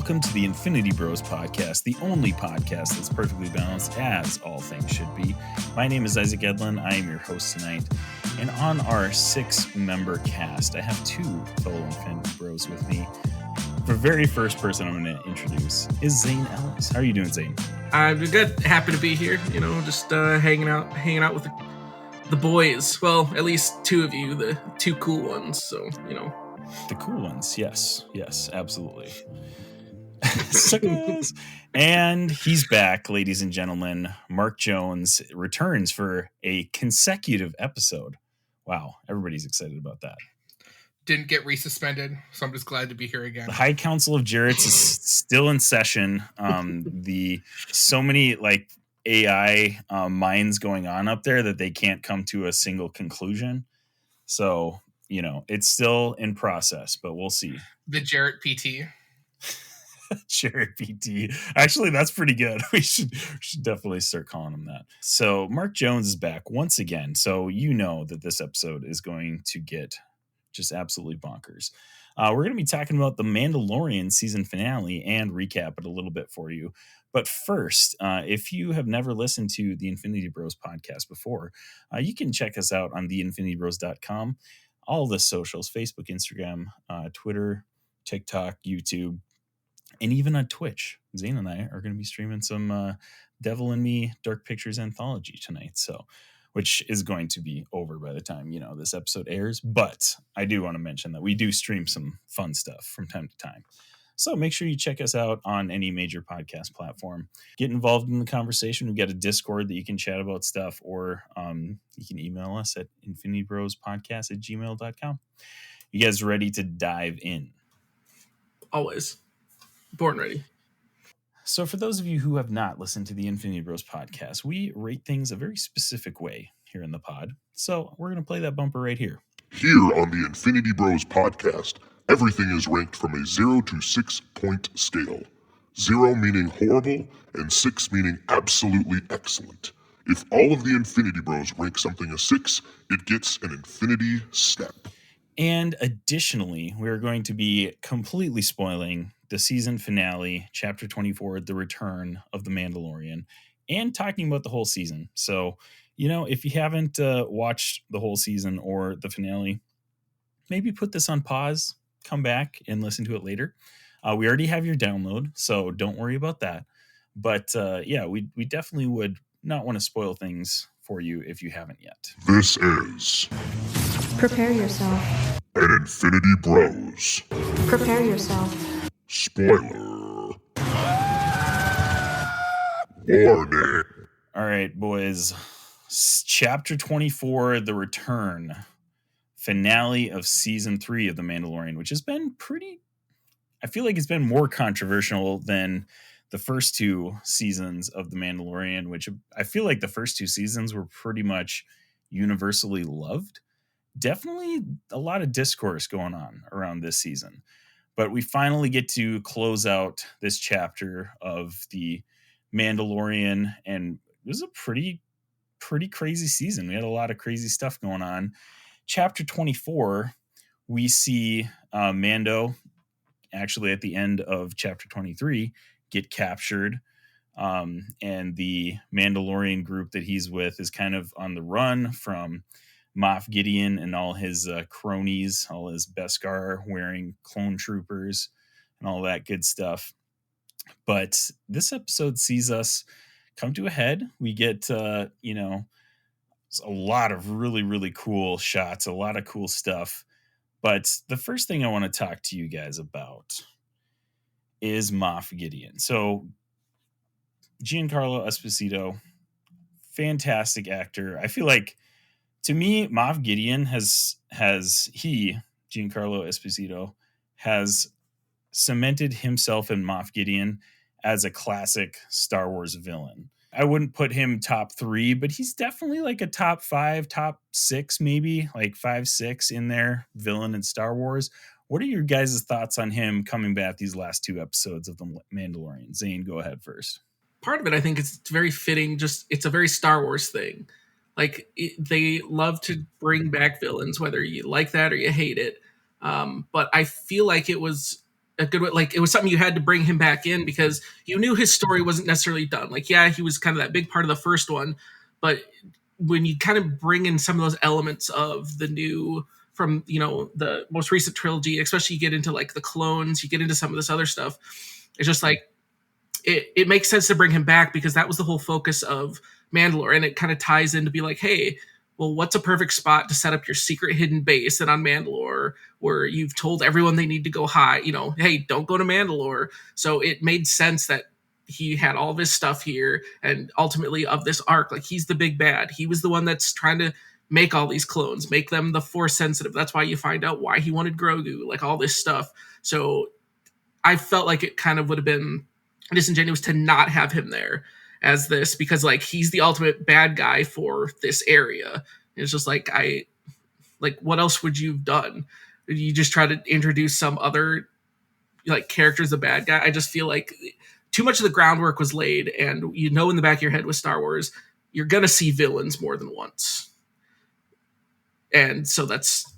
Welcome to the Infinity Bros podcast, the only podcast that's perfectly balanced as all things should be. My name is Isaac Edlin. I am your host tonight. And on our 6-member cast, I have 2 fellow Infinity Bros with me. The very first person I'm going to introduce is Zayne Ellis. How are you doing, Zayne? I'm good. Happy to be here. Just hanging out with the boys. Well, at least 2 of you, the 2 cool ones. So, The cool ones. Yes, absolutely. Suckers. And he's back, ladies and gentlemen. Mark Jones returns for a consecutive episode. Wow, everybody's excited about that. Didn't get resuspended, so I'm just glad to be here again. The High Council of Jarrett's is still in session. So many AI minds going on up there that they can't come to a single conclusion. So, it's still in process, but we'll see. The Jarrett PT. Jarrett PT. Actually, that's pretty good. We should definitely start calling him that. So Mark Jones is back once again. So you know that this episode is going to get just absolutely bonkers. We're going to be talking about the Mandalorian season finale and recap it a little bit for you. But first, if you have never listened to the Infinity Bros podcast before, you can check us out on theinfinitybros.com. All the socials, Facebook, Instagram, Twitter, TikTok, YouTube, and even on Twitch. Zayne and I are going to be streaming some Devil in Me Dark Pictures anthology tonight, which is going to be over by the time this episode airs. But I do want to mention that we do stream some fun stuff from time to time. So make sure you check us out on any major podcast platform. Get involved in the conversation. We've got a Discord that you can chat about stuff, or you can email us at infinitybrospodcast@gmail.com. You guys ready to dive in? Always. Born ready. So for those of you who have not listened to the Infinity Bros podcast, we rate things a very specific way here in the pod. So we're going to play that bumper right here. Here on the Infinity Bros podcast, everything is ranked from a 0 to 6 point scale. 0 meaning horrible and 6 meaning absolutely excellent. If all of the Infinity Bros rank something a 6, it gets an infinity step. And additionally, we're going to be completely spoiling the season finale, Chapter 24, The Return of the Mandalorian, and talking about the whole season. So, if you haven't watched the whole season or the finale, maybe put this on pause, come back and listen to it later. We already have your download, so don't worry about that. But we definitely would not want to spoil things for you if you haven't yet. This is... Prepare yourself. An Infinity Bros. Prepare yourself. Spoiler. Warning. All right, boys. Chapter 24, The Return. Finale of Season 3 of The Mandalorian, which has been I feel like it's been more controversial than the first 2 seasons of The Mandalorian, which I feel like the first 2 seasons were pretty much universally loved. Definitely a lot of discourse going on around this season. But we finally get to close out this chapter of the Mandalorian, and it was a pretty crazy season. We had a lot of crazy stuff going on. Chapter 24, we see Mando, actually at the end of chapter 23, get captured. And the Mandalorian group that he's with is kind of on the run from Moff Gideon and all his cronies, all his Beskar wearing clone troopers and all that good stuff. But this episode sees us come to a head. We get, a lot of really, really cool shots, a lot of cool stuff. But the first thing I want to talk to you guys about is Moff Gideon. So Giancarlo Esposito, fantastic actor. I feel like, to me, Moff Gideon Giancarlo Esposito has cemented himself and Moff Gideon as a classic Star Wars villain. I wouldn't put him top 3, but he's definitely like a top 5, top 6, maybe like 5, 6 in there, villain in Star Wars. What are your guys' thoughts on him coming back these last 2 episodes of The Mandalorian? Zayne, go ahead first. Part of it, I think, it's very fitting. It's a very Star Wars thing. They love to bring back villains, whether you like that or you hate it. But I feel like it was a good way. Like, it was something you had to bring him back in because you knew his story wasn't necessarily done. Like, yeah, he was kind of that big part of the first one, but when you kind of bring in some of those elements of the new from, you know, the most recent trilogy, especially you get into like the clones, you get into some of this other stuff, it's just like it makes sense to bring him back because that was the whole focus of Mandalore, and it kind of ties in to be like, hey, well, what's a perfect spot to set up your secret hidden base? And on Mandalore, where you've told everyone they need to go high, you know, hey, don't go to Mandalore. So it made sense that he had all this stuff here, and ultimately of this arc, like he's the big bad. He was the one that's trying to make all these clones, make them the Force sensitive. That's why you find out why he wanted Grogu, like all this stuff. So I felt like it kind of would have been disingenuous to not have him there as this, because like he's the ultimate bad guy for this area. It's just like, what else would you have done? You just try to introduce some other like character as a bad guy. I just feel like too much of the groundwork was laid, and you know in the back of your head with Star Wars, you're gonna see villains more than once. And so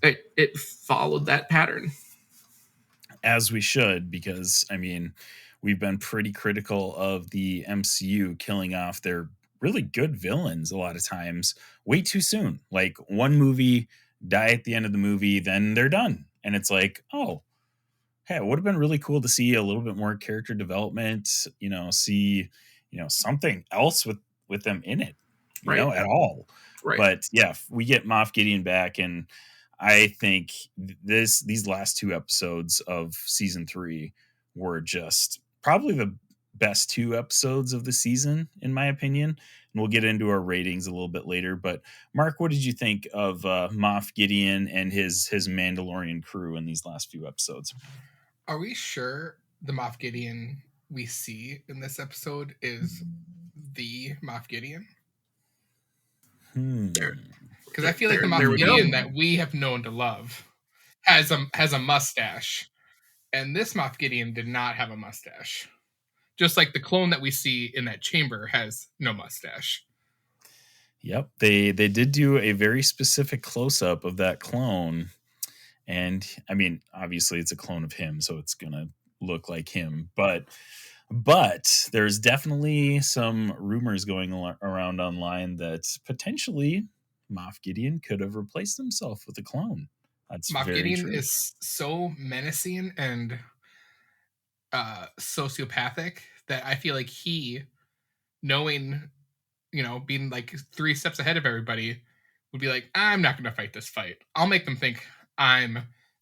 it followed that pattern. As we should, because I mean, we've been pretty critical of the MCU killing off their really good villains a lot of times way too soon. Like one movie, die at the end of the movie, then they're done. And it's like, oh, hey, it would have been really cool to see a little bit more character development, see, something else with them in it, at all. Right. But yeah, we get Moff Gideon back, and I think these last two episodes of season 3 were just probably the best 2 episodes of the season, in my opinion. And we'll get into our ratings a little bit later. But Mark, what did you think of Moff Gideon and his Mandalorian crew in these last few episodes? Are we sure the Moff Gideon we see in this episode is the Moff Gideon? Because I feel like the Moff Gideon that we have known to love has a mustache, and this Moff Gideon did not have a mustache. Just like the clone that we see in that chamber has no mustache. Yep, they did do a very specific close-up of that clone. And I mean, obviously it's a clone of him, so it's going to look like him. But there's definitely some rumors going around online that potentially Moff Gideon could have replaced himself with a clone. That's Moff very Gideon true. is so menacing and sociopathic that I feel like he, knowing, being like 3 steps ahead of everybody, would be like, I'm not going to fight this fight. I'll make them think I'm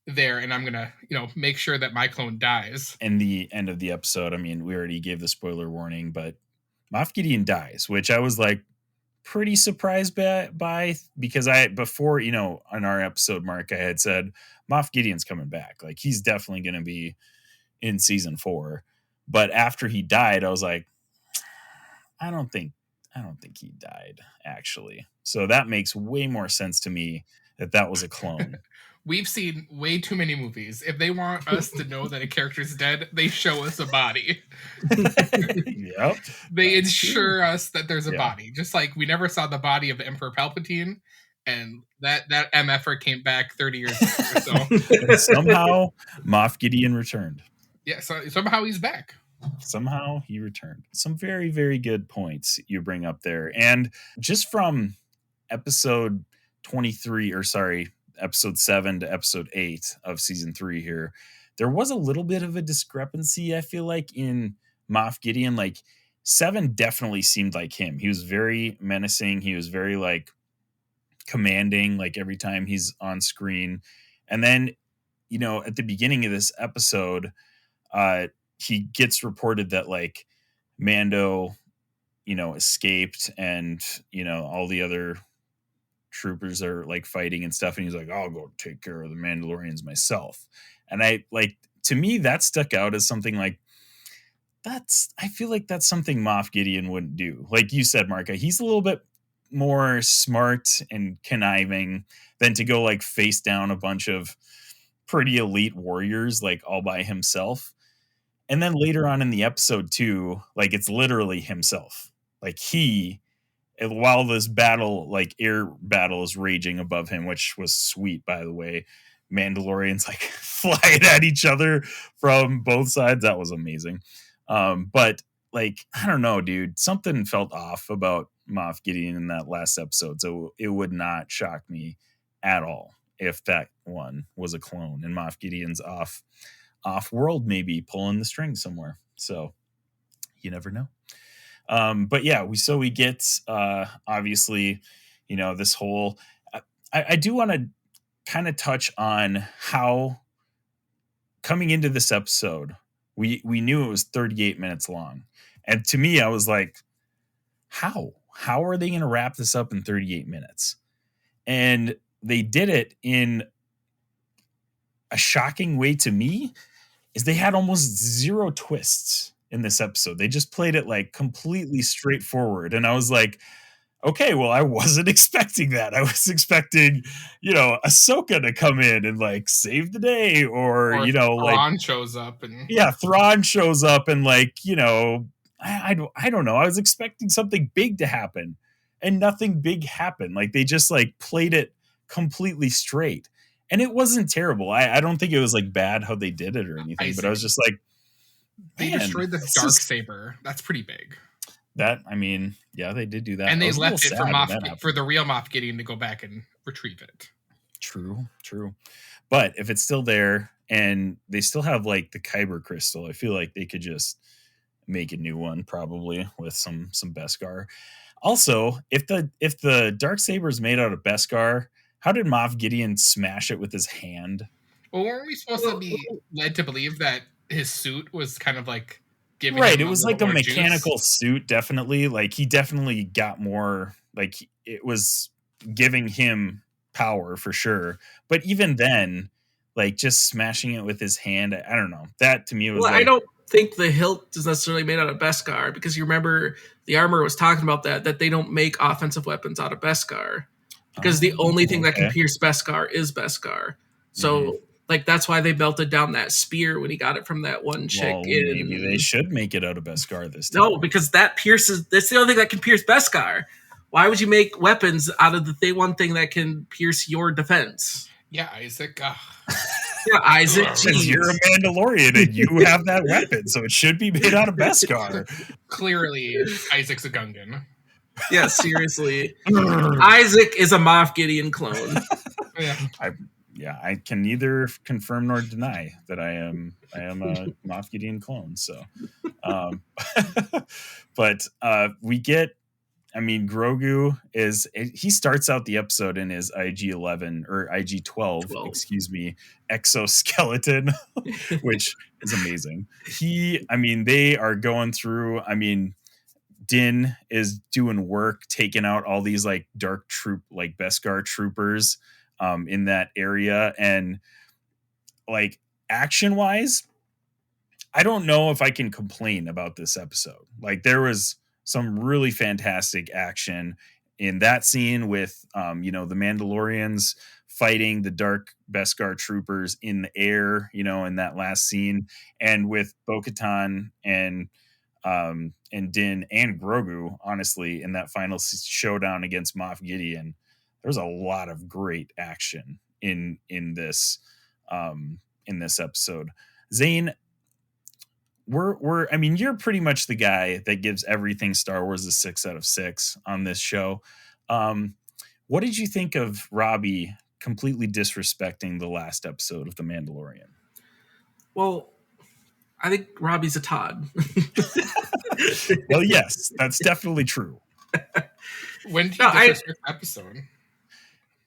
there, and I'm going to, make sure that my clone dies. In the end of the episode, I mean, we already gave the spoiler warning, but Moff Gideon dies, which I was like pretty surprised by because before, on our episode, Mark, I had said Moff Gideon's coming back. Like, he's definitely going to be in season 4. But after he died, I was like, I don't think he died, actually. So that makes way more sense to me that was a clone. We've seen way too many movies. If they want us to know that a character's dead, they show us a body. Yep. They ensure us that there's a body. Just like we never saw the body of Emperor Palpatine, and that MFer came back 30 years later. So somehow Moff Gideon returned. Yeah, so somehow he's back. Somehow he returned. Some very, very good points you bring up there. And just from episode 7 to episode 8 of season 3 here, there was a little bit of a discrepancy, I feel like, in Moff Gideon. Like, 7 definitely seemed like him. He was very menacing. He was very like commanding, like every time he's on screen. And then, at the beginning of this episode, he gets reported that like Mando, escaped, and, all the other troopers are like fighting and stuff. And he's like, I'll go take care of the Mandalorians myself. And to me, that stuck out as something like, I feel like that's something Moff Gideon wouldn't do. Like you said, Marka, he's a little bit more smart and conniving than to go like face down a bunch of pretty elite warriors, like all by himself. And then later on in the episode too, like it's literally himself. Like while this battle, like air battle is raging above him, which was sweet, by the way, Mandalorians like flying at each other from both sides. That was amazing. But like, I don't know, dude, something felt off about Moff Gideon in that last episode. So it would not shock me at all if that one was a clone and Moff Gideon's off world, maybe pulling the string somewhere. So you never know. But yeah, we get obviously, this whole I do want to kind of touch on how coming into this episode, we knew it was 38 minutes long. And to me, I was like, how are they going to wrap this up in 38 minutes? And they did it in a shocking way to me, is they had almost zero twists in this episode. They just played it like completely straightforward. And I was like, okay, well, I wasn't expecting that. I was expecting, Ahsoka to come in and like save the day, or Thrawn shows up and Thrawn shows up and like, I don't know. I was expecting something big to happen, and nothing big happened. Like they just like played it completely straight, and it wasn't terrible. I don't think it was like bad how they did it or anything, but I was just like, they destroyed the Darksaber. That's pretty big. That, I mean, yeah, they did do that. And they left it for the real Moff Gideon to go back and retrieve it. True. But if it's still there and they still have like the Kyber crystal, I feel like they could just make a new one probably with some Beskar. Also, if the Darksaber is made out of Beskar, how did Moff Gideon smash it with his hand? Well, weren't we supposed to be led to believe that his suit was kind of like giving right, it was like a mechanical suit, definitely. Like he definitely got more, like it was giving him power for sure. But even then, like just smashing it with his hand, I don't know. That to me was I don't think the hilt is necessarily made out of Beskar, because you remember the armor was talking about that they don't make offensive weapons out of Beskar, because the only thing that can pierce Beskar is Beskar. So like that's why they melted down that spear when he got it from that one chick. Maybe they should make it out of Beskar this time. No, because that's the only thing that can pierce Beskar. Why would you make weapons out of the one thing that can pierce your defense? Yeah, Isaac. Yeah, Isaac. Because you're a Mandalorian and you have that weapon, so it should be made out of Beskar. Clearly, Isaac's a Gungan. Yeah, seriously. Isaac is a Moff Gideon clone. Yeah. I can neither confirm nor deny that I am a Moff Gideon clone. So, but we get, I mean, Grogu he starts out the episode in his IG-11 or IG-12, excuse me, exoskeleton, which is amazing. They are going through, Din is doing work, taking out all these like dark troop, like Beskar troopers in that area. And like action wise, I don't know if I can complain about this episode. Like there was some really fantastic action in that scene with, the Mandalorians fighting the dark Beskar troopers in the air, in that last scene, and with Bo-Katan and Din and Grogu, honestly, in that final showdown against Moff Gideon. There's a lot of great action in this episode. Zayne, you're pretty much the guy that gives everything Star Wars a 6 out of 6 on this show. What did you think of Robbie completely disrespecting the last episode of The Mandalorian? Well, I think Robbie's a Todd. Well, yes, that's definitely true. When did you disrespect the episode?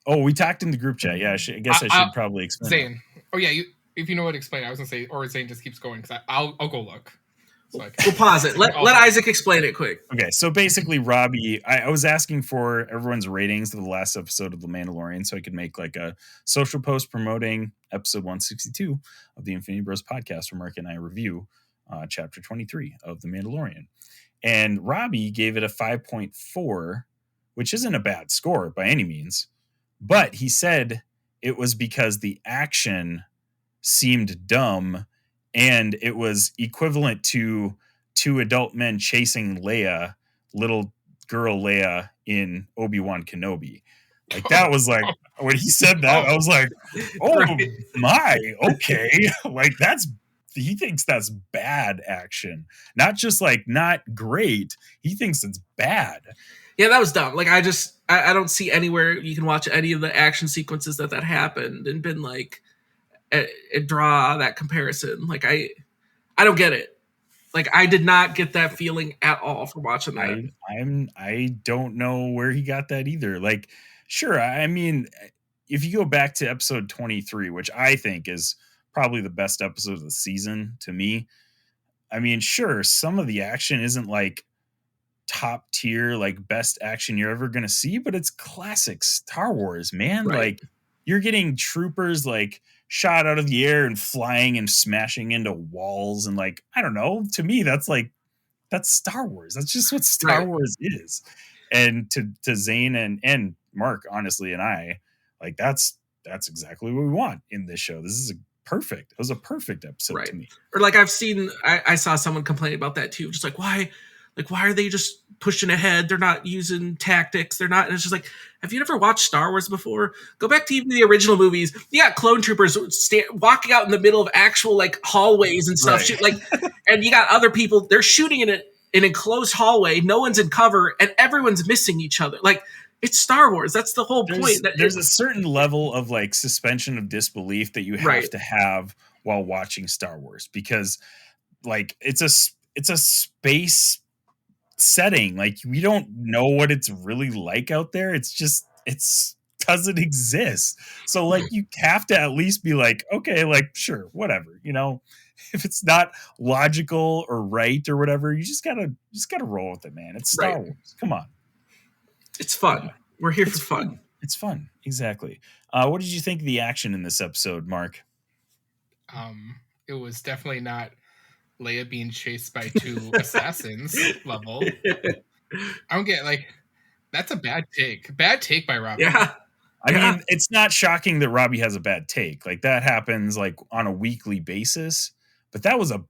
Oh, we talked in the group chat. Yeah, I guess I should probably explain. Zayne. Oh, yeah. If you know what to explain, I was going to say, or Zayne just keeps going, because I'll go look. So we'll pause it. Let Isaac explain it quick. Okay, so basically, Robbie, I was asking for everyone's ratings of the last episode of The Mandalorian so I could make like a social post promoting episode 162 of the Infinity Bros podcast, where Mark and I review chapter 23 of The Mandalorian. And Robbie gave it a 5.4, which isn't a bad score by any means. But he said it was because the action seemed dumb, and it was equivalent to two adult men chasing little girl Leia in Obi-Wan Kenobi. Like that was like when he said that, I was like, oh Right. my, okay. Like he thinks that's bad action. Not just like not great. He thinks it's bad. Yeah, that was dumb. Like I don't see anywhere you can watch any of the action sequences that happened and been like draw that comparison. Like I don't get it. Like I did not get that feeling at all from watching that. I don't know where he got that either. Like, sure, I mean, if you go back to episode 23, which I think is probably the best episode of the season to me, I mean, sure, some of the action isn't like top tier, like best action you're ever gonna see, but it's classic Star Wars, man. Right. Like you're getting troopers like shot out of the air and flying and smashing into walls, and like, I don't know, to me, that's Star Wars. That's just what Star Wars is. And to Zane and Mark, honestly, and I, like that's exactly what we want in this show. This is perfect. It was a perfect episode to me. Or like I saw someone complain about that too. Just like why are they just pushing ahead? They're not using tactics. They're not. And it's just like, have you never watched Star Wars before? Go back to even the original movies. You got clone troopers walking out in the middle of actual like hallways and stuff. Right. Like, and you got other people. They're shooting in an enclosed hallway. No one's in cover, and everyone's missing each other. Like it's Star Wars. That's the whole point. There's a certain level of like suspension of disbelief that you have to have while watching Star Wars, because like it's a space setting. Like we don't know what it's really like out there. It's doesn't exist. So like you have to at least be like, okay, like sure, whatever, you know, if it's not logical or right or whatever, you just gotta roll with it, man. It's Star Wars. Come on. It's fun. We're here for fun. It's fun. Exactly. What did you think of the action in this episode, Mark? It was definitely not Leia being chased by two assassins level. I don't get, like, that's a bad take. Bad take by Robbie. Yeah. I mean, it's not shocking that Robbie has a bad take. Like that happens like on a weekly basis, but that was a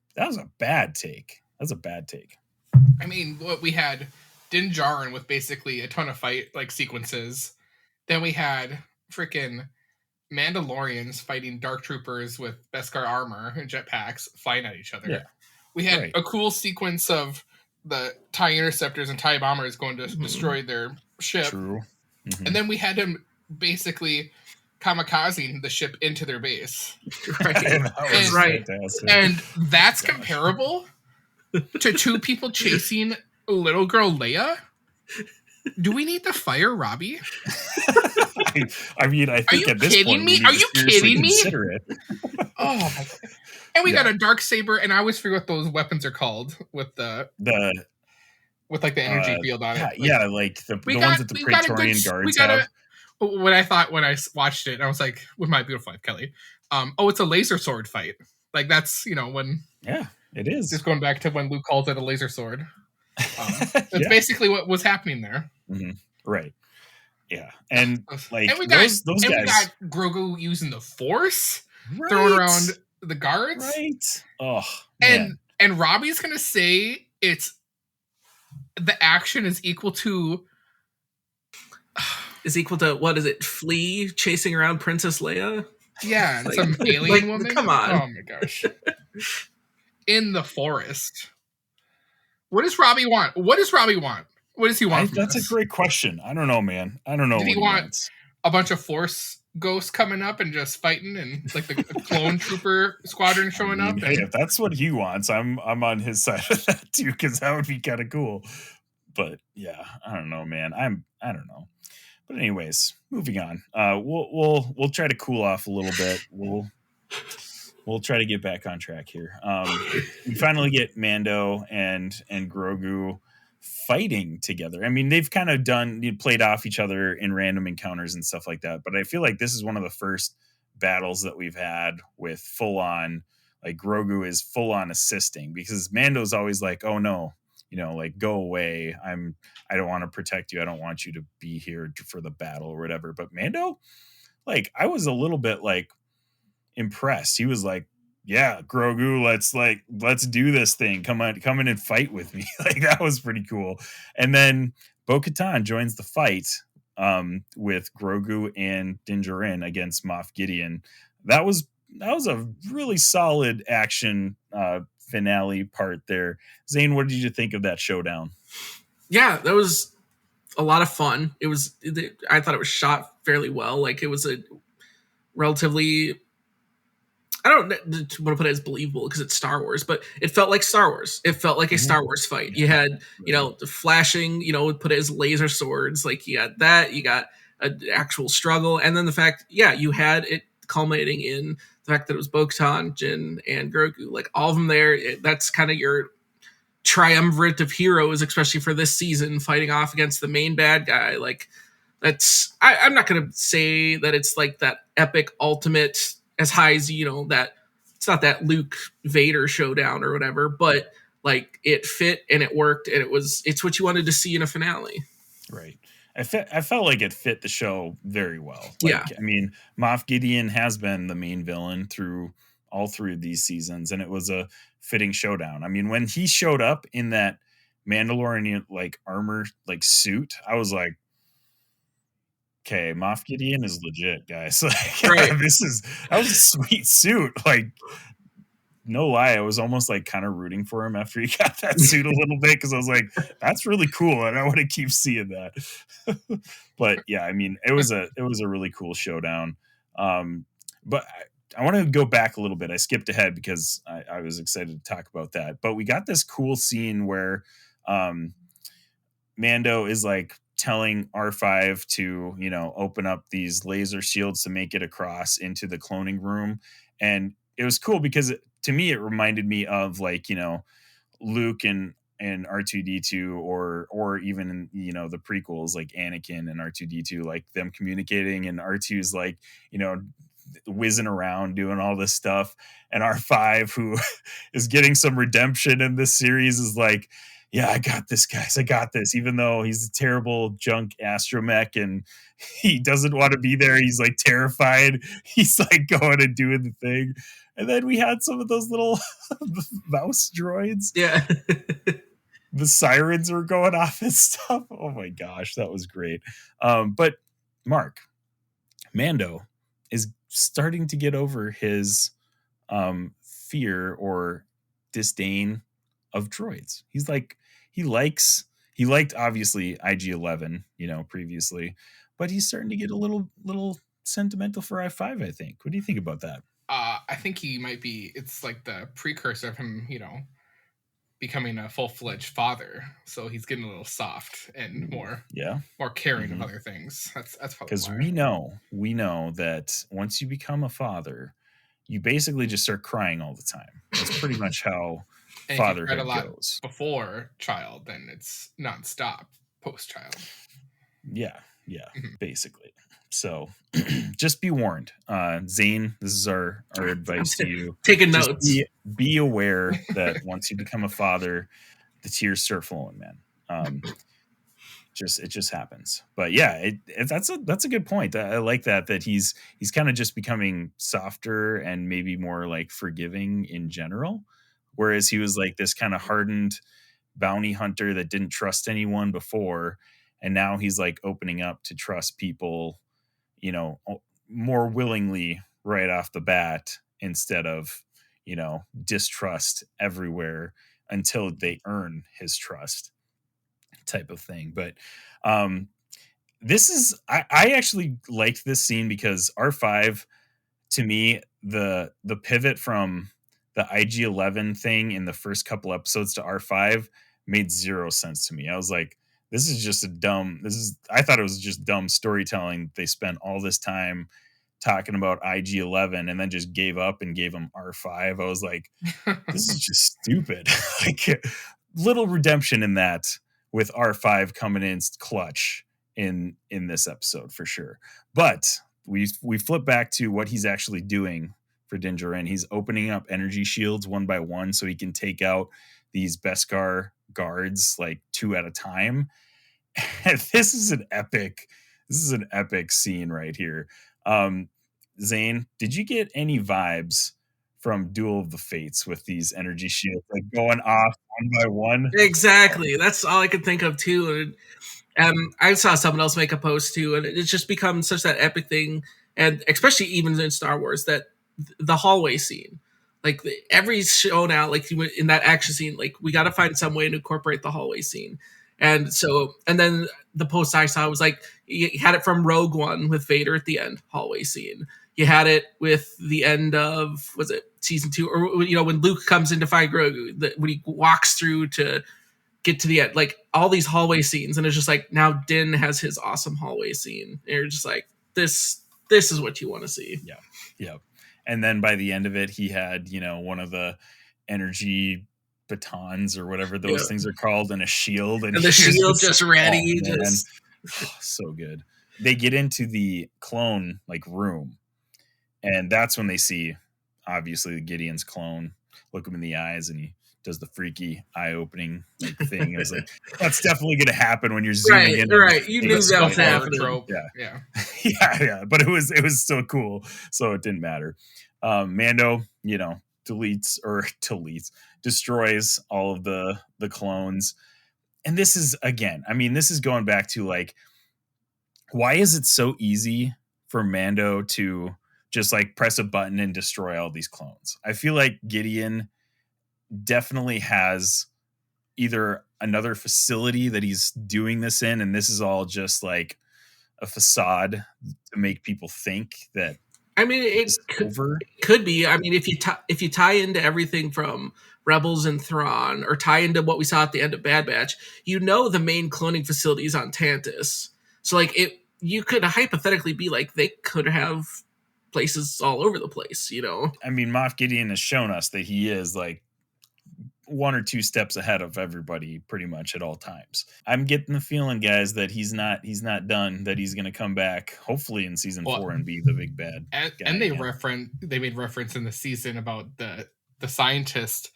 bad take. That's a bad take. I mean, what we had Din Djarin with basically a ton of fight like sequences. Then we had freaking Mandalorians fighting Dark Troopers with Beskar armor and jetpacks flying at each other. Yeah. We had a cool sequence of the TIE Interceptors and TIE Bombers going to destroy their ship. True. Mm-hmm. And then we had him basically kamikazing the ship into their base. And that's comparable to two people chasing little girl Leia. Do we need to fire Robbie? I mean, I think at this point, Are you kidding me? Oh my God. And we got a dark saber, and I always forget what those weapons are called with the energy field on it. Like the ones that the Praetorian guards have. What I thought when I watched it, I was like, with my beautiful wife Kelly, it's a laser sword fight. Like that's when it is. Just going back to when Luke calls it a laser sword. That's basically what was happening there. Mm-hmm. Right. Yeah, and like and we got those guys. We got Grogu using the Force, throwing around the guards. Right. Oh, man. And Robbie's gonna say the action is equal to what is it? Flea chasing around Princess Leia? Yeah, and some alien woman. Come on! Oh my gosh! In the forest. What does Robbie want? What does he want? That's a great question. I don't know, man. I don't know. Did he want a bunch of Force ghosts coming up and just fighting, and like the clone trooper squadron showing up? Hey, if that's what he wants, I'm on his side of that too, because that would be kind of cool. But yeah, I don't know, man. I don't know. But anyways, moving on. We'll try to cool off a little bit. We'll try to get back on track here. We finally get Mando and Grogu fighting together. I mean, they've kind of played off each other in random encounters and stuff like that. But I feel like this is one of the first battles that we've had with full on, like Grogu is full on assisting, because Mando's always like, oh no, like go away. I don't want to protect you. I don't want you to be here for the battle or whatever. But Mando, like I was a little bit like impressed. He was like, yeah, Grogu, let's do this thing. Come in and fight with me. Like that was pretty cool. And then Bo-Katan joins the fight with Grogu and Din Djarin against Moff Gideon. That was a really solid action finale part there. Zane, what did you think of that showdown? Yeah, that was a lot of fun. I thought it was shot fairly well. Like, it was a relatively, I don't want to put it as believable because it's Star Wars, but it felt like Star Wars. It felt like a Star Wars fight. You had, the flashing, put it as laser swords. Like, you got that, you got an actual struggle. And then the fact, you had it culminating in the fact that it was Bo-Katan, Jin, and Grogu. Like, all of them there, that's kind of your triumvirate of heroes, especially for this season, fighting off against the main bad guy. Like, I'm not going to say that it's like that epic ultimate as high as, that it's not that Luke Vader showdown or whatever, but like, it fit and it worked, and it's what you wanted to see in a finale. Right. I felt like it fit the show very well. Like, Yeah. I mean, Moff Gideon has been the main villain through all three of these seasons, and it was a fitting showdown. I mean, when he showed up in that Mandalorian like armor like suit, I was like, okay, Moff Gideon is legit, guys. Like, Right. that was a sweet suit. Like, no lie, I was almost like kind of rooting for him after he got that suit a little bit, because I was like, that's really cool, and I want to keep seeing that. But yeah, I mean, it was a really cool showdown. But I want to go back a little bit. I skipped ahead because I was excited to talk about that. But we got this cool scene where Mando is like telling R5 to, open up these laser shields to make it across into the cloning room. And it was cool because to me, it reminded me of like, Luke and R2D2 or even, the prequels, like Anakin and R2D2, like them communicating, and R2's like, whizzing around doing all this stuff. And R5, who is getting some redemption in this series, is like, yeah, I got this, guys. I got this. Even though he's a terrible junk astromech and he doesn't want to be there. He's like terrified. He's like going and doing the thing. And then we had some of those little mouse droids. Yeah. The sirens were going off and stuff. Oh my gosh, that was great. But Mark, Mando is starting to get over his fear or disdain of droids. He's like, he liked obviously IG-11, previously, but he's starting to get a little sentimental for I-5, I think. What do you think about that? I think he might be, it's like the precursor of him, becoming a full-fledged father. So he's getting a little soft and more caring of other things. That's probably because why. we know that once you become a father, you basically just start crying all the time. That's pretty much how fatherhood goes. Before child, then it's nonstop post-child. Yeah, basically. So just be warned. Zane, this is our advice to you. Taking notes. Be aware that once you become a father, the tears start flowing, man. It just happens. But yeah, that's a good point. I like that he's kind of just becoming softer and maybe more like forgiving in general. Whereas he was like this kind of hardened bounty hunter that didn't trust anyone before. And now he's like opening up to trust people, more willingly right off the bat, instead of, distrust everywhere until they earn his trust type of thing. But this is, I actually liked this scene because R5, to me, the pivot from the IG-11 thing in the first couple episodes to R5 made zero sense to me. I was like, I thought it was just dumb storytelling. They spent all this time talking about IG-11 and then just gave up and gave him R5. I was like, this is just stupid. Like, little redemption in that with R5 coming in clutch in this episode for sure. But we flip back to what he's actually doing for Din Djarin. He's opening up energy shields one by one so he can take out these Beskar guards like two at a time. And this is an epic scene right here. Zane, did you get any vibes from Duel of the Fates with these energy shields like going off one by one? Exactly. That's all I could think of too. I saw someone else make a post too, and it's just become such that epic thing, and especially even in Star Wars, that the hallway scene, like every show now, like in that action scene, like we got to find some way to incorporate the hallway scene. And so, and then the post I saw was like, you had it from Rogue One with Vader at the end, hallway scene. You had it with the end of, was it season 2? Or, when Luke comes in to fight Grogu, when he walks through to get to the end, like all these hallway scenes. And it's just like, now Din has his awesome hallway scene. And you're just like, this is what you want to see. Yeah. Yeah. And then by the end of it, he had, one of the energy batons or whatever those things are called, and a shield, and the shield just ready. So good. They get into the clone room, and that's when they see obviously Gideon's clone, look him in the eyes, and he does the freaky eye-opening thing. It's like, that's definitely going to happen when you're zooming in. Right, you knew that was happening. Yeah. But it was still cool, so it didn't matter. Mando, destroys all of the clones. And this is, again, this is going back to why is it so easy for Mando to just press a button and destroy all these clones? I feel like Gideon definitely has either another facility that he's doing this in, and this is all just a facade to make people think that it could be. If you tie into everything from Rebels and Thrawn, or tie into what we saw at the end of Bad Batch, the main cloning facility is on Tantus. So you could hypothetically be they could have places all over the place, Moff Gideon has shown us that he is one or two steps ahead of everybody pretty much at all times. I'm getting the feeling, guys, that he's not done, that he's going to come back hopefully in season 4 and be the big bad guy. And they made reference in the season about the scientist,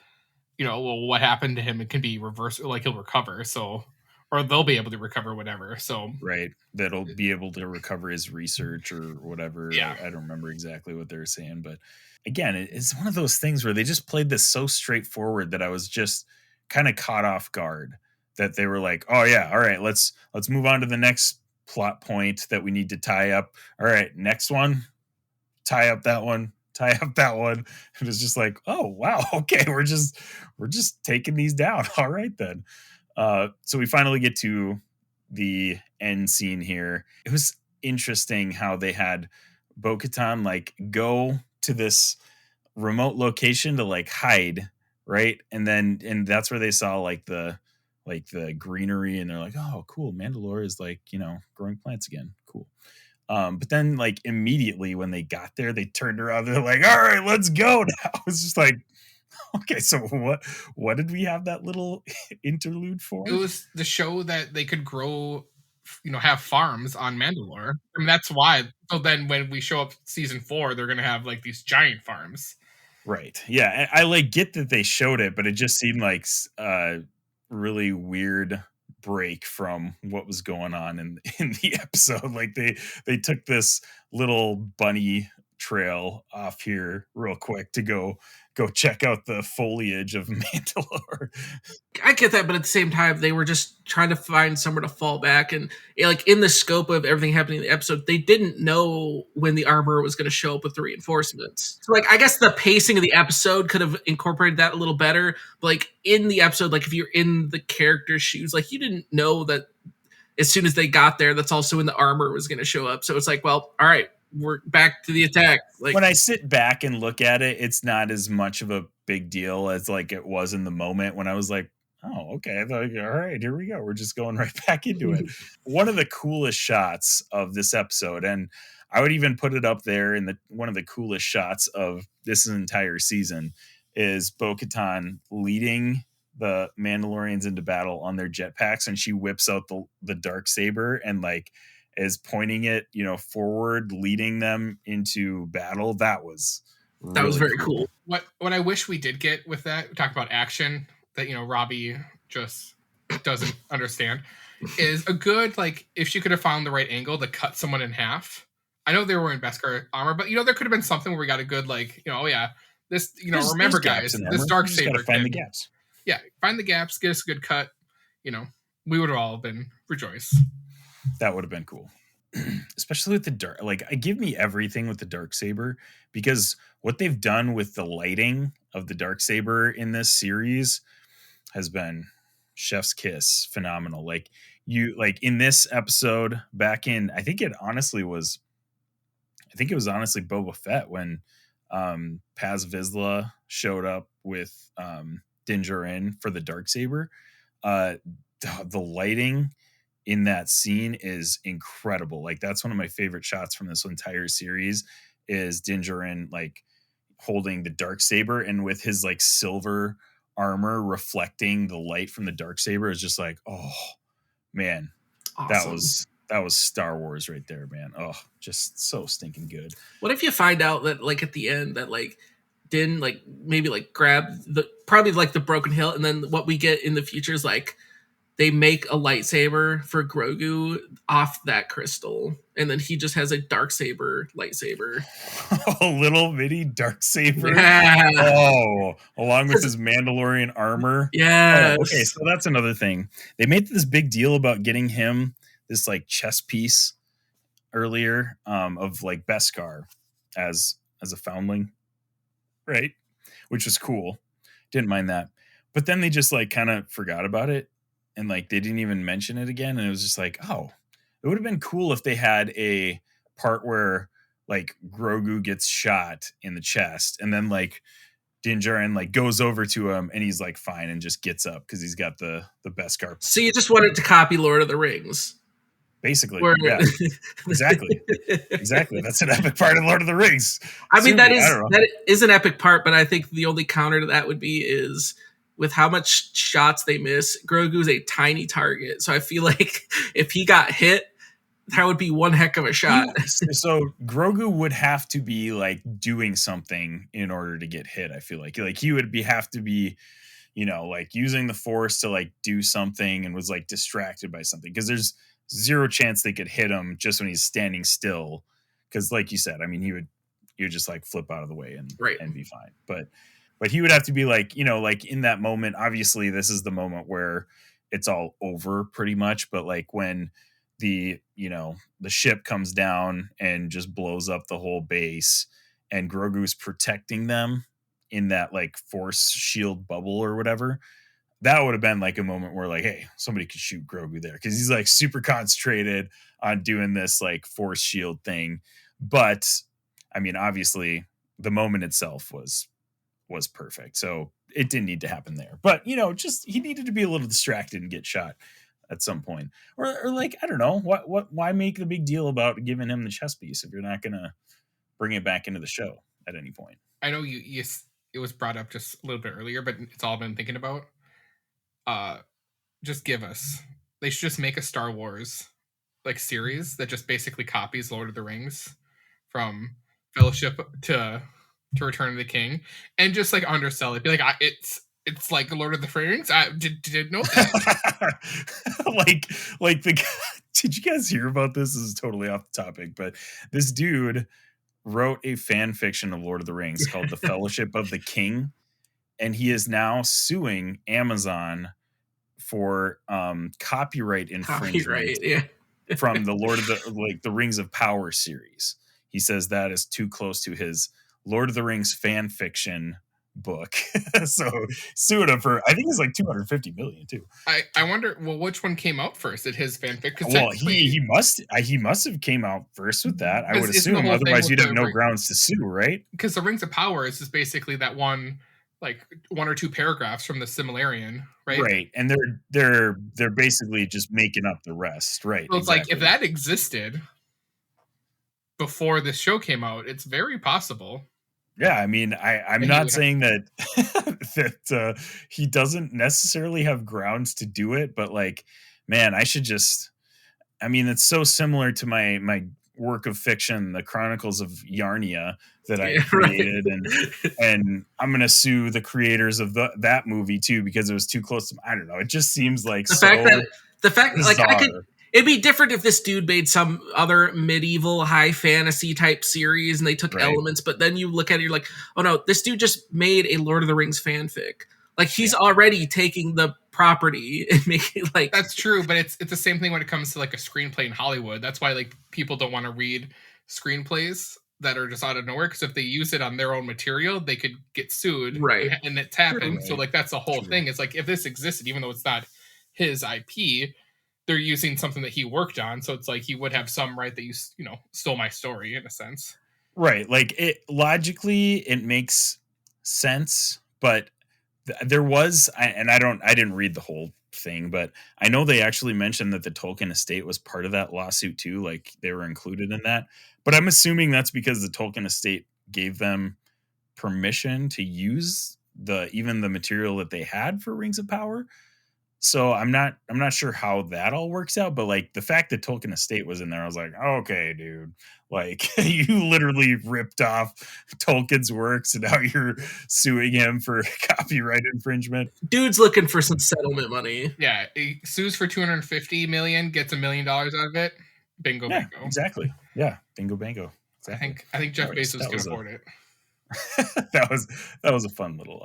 what happened to him, it can be reversed, he'll recover, so, or they'll be able to recover whatever. So right, that'll be able to recover his research or whatever. Yeah, I don't remember exactly what they're saying, but again, it's one of those things where they just played this so straightforward that I was just kind of caught off guard, that they were like, oh yeah, all right, let's move on to the next plot point that we need to tie up. All right, next one, tie up that one. It was just like, oh wow, okay, we're just taking these down. All right then. So we finally get to the end scene here. It was interesting how they had Bo-Katan go to this remote location to hide, right? And that's where they saw the greenery, and they're like, oh cool, Mandalore is growing plants again, cool. But then immediately when they got there, they turned around, they're like, all right, let's go now. It's just like, okay, so what did we have that little interlude for? It was the show that they could grow, have farms on Mandalore. That's why. So then when we show up season 4, they're going to have these giant farms. Right. Yeah. I get that they showed it, but it just seemed like a really weird break from what was going on in the episode. They took this little bunny trail off here real quick to go check out the foliage of Mandalore. I get that, but at the same time, they were just trying to find somewhere to fall back, and in the scope of everything happening in the episode, they didn't know when the armor was going to show up with the reinforcements. So I guess the pacing of the episode could have incorporated that a little better. But in the episode, if you're in the character's shoes, you didn't know that as soon as they got there, that's also when the armor was going to show up. So it's well, all right, we're back to the attack. When I sit back and look at it, it's not as much of a big deal as it was in the moment when I was like, oh, okay. I thought, all right, here we go. We're just going right back into it. One of the coolest shots of this episode, and I would even put it up there in one of the coolest shots of this entire season, is Bo-Katan leading the Mandalorians into battle on their jetpacks, and she whips out the Darksaber and is pointing it, forward, leading them into battle. That was very cool. What I wish we did get with that, talk about action that Robbie just doesn't understand, is a good if she could have found the right angle to cut someone in half. I know they were in Beskar armor, but there could have been something where we got a good oh yeah, this remember guys, this Darksaber. Find the gaps. Yeah, find the gaps, get us a good cut. we would have all been rejoiced. That would have been cool. Especially with the dark, like, give me everything with the dark saber, because what they've done with the lighting of the dark saber in this series has been chef's kiss, phenomenal. Like in this episode back in, I think it was honestly Boba Fett when Paz Vizsla showed up with Din Djarin for the dark saber. The lighting in that scene is incredible. Like, that's one of my favorite shots from this entire series is Din Djarin like holding the dark saber, and with his like silver armor reflecting the light from the dark saber is just like, oh man, Awesome. that was Star Wars right there, man. Oh, just so stinking good. What if you find out that like at the end that like Din like maybe like grab the probably like the broken hilt, and then what we get in the future is like they make a lightsaber for Grogu off that crystal, and then he just has a dark saber lightsaber. A little mini dark saber. Yeah. Oh, along with his Mandalorian armor. Yes. Oh, okay, so that's another thing. They made this big deal about getting him this like chess piece earlier of like Beskar as a foundling, right? Which was cool. Didn't mind that. But then they just like kind of forgot about it, and like they didn't even mention it again, and it was just like, oh, it would have been cool if they had a part where like Grogu gets shot in the chest, and then like Din Djarin like goes over to him, and he's like fine and just gets up because he's got the Beskar. So you just wanted to copy Lord of the Rings, basically. where... Yeah, exactly. That's an epic part of Lord of the Rings. I mean, that is an epic part, but I think the only counter to that would be is with how much shots they miss, Grogu's a tiny target. So I feel like if he got hit, that would be one heck of a shot. So Grogu would have to be like doing something in order to get hit. I feel like he would have to be, you know, like using the Force to like do something, and was like distracted by something, because there's zero chance they could hit him just when he's standing still. Because like you said, I mean, he would just like flip out of the way and be fine. But he would have to be like, you know, like in that moment, obviously this is the moment where it's all over pretty much. But like when the ship comes down and just blows up the whole base, and Grogu's protecting them in that like Force shield bubble or whatever, that would have been like a moment where like, hey, somebody could shoot Grogu there, because he's like super concentrated on doing this like Force shield thing. But I mean, obviously the moment itself was perfect, so it didn't need to happen there. But you know, just he needed to be a little distracted and get shot at some point, or like, I don't know, why make the big deal about giving him the chess piece if you're not gonna bring it back into the show at any point? I know it was brought up just a little bit earlier, but it's all I've been thinking about. Just give us. They should just make a Star Wars like series that just basically copies Lord of the Rings from Fellowship to Return of the King, and just like undersell it. Be like, it's like Lord of the Rings. I didn't know that. Did you guys hear about this? This is totally off the topic, but this dude wrote a fan fiction of Lord of the Rings called The Fellowship of the King, and he is now suing Amazon for copyright infringement from the Lord of the Rings of Power series. He says that is too close to his Lord of the Rings fan fiction book. So sued him for, I think it's like 250 million too. I wonder, well, which one came out first? Did his fanfic? Well, he must have came out first with that, I would assume. Otherwise you'd have no grounds to sue, right? Because the Rings of Power is just basically that one or two paragraphs from the Silmarillion, right? Right. And they're basically just making up the rest, right? So it's exactly. Like if that existed before this show came out, it's very possible. Yeah, I mean, I'm not saying that that he doesn't necessarily have grounds to do it, but like, man, I mean, it's so similar to my work of fiction, The Chronicles of Yarnia, that I created, and I'm gonna sue the creators of that movie too, because it was too close to, I don't know, it just seems like the fact bizarre. Like it'd be different if this dude made some other medieval high fantasy type series and they took elements, but then you look at it, you're like, oh no, this dude just made a Lord of the Rings fanfic. Like he's already taking the property and make it like That's true, but it's the same thing when it comes to like a screenplay in Hollywood. That's why like people don't want to read screenplays that are just out of nowhere, because if they use it on their own material, they could get sued. Right. And it's happened. Right. So like that's the whole True. thing. It's like if this existed, even though it's not his IP, they're using something that he worked on. So it's like he would have some right that you stole my story in a sense. Right. Like it logically, it makes sense, but there was, I didn't read the whole thing, but I know they actually mentioned that the Tolkien estate was part of that lawsuit too. Like they were included in that, but I'm assuming that's because the Tolkien estate gave them permission to use even the material that they had for Rings of Power. So I'm not sure how that all works out, but like the fact that Tolkien estate was in there, I was like, okay, dude, like you literally ripped off Tolkien's works and now you're suing him for copyright infringement. dude's looking for some settlement money. Yeah, he sues for $250 million, gets $1 million out of it. Bingo, Yeah, bingo. exactly. Yeah, bingo, bango. Exactly. I think Jeff That was- Bezos that can was afford it. that was a fun little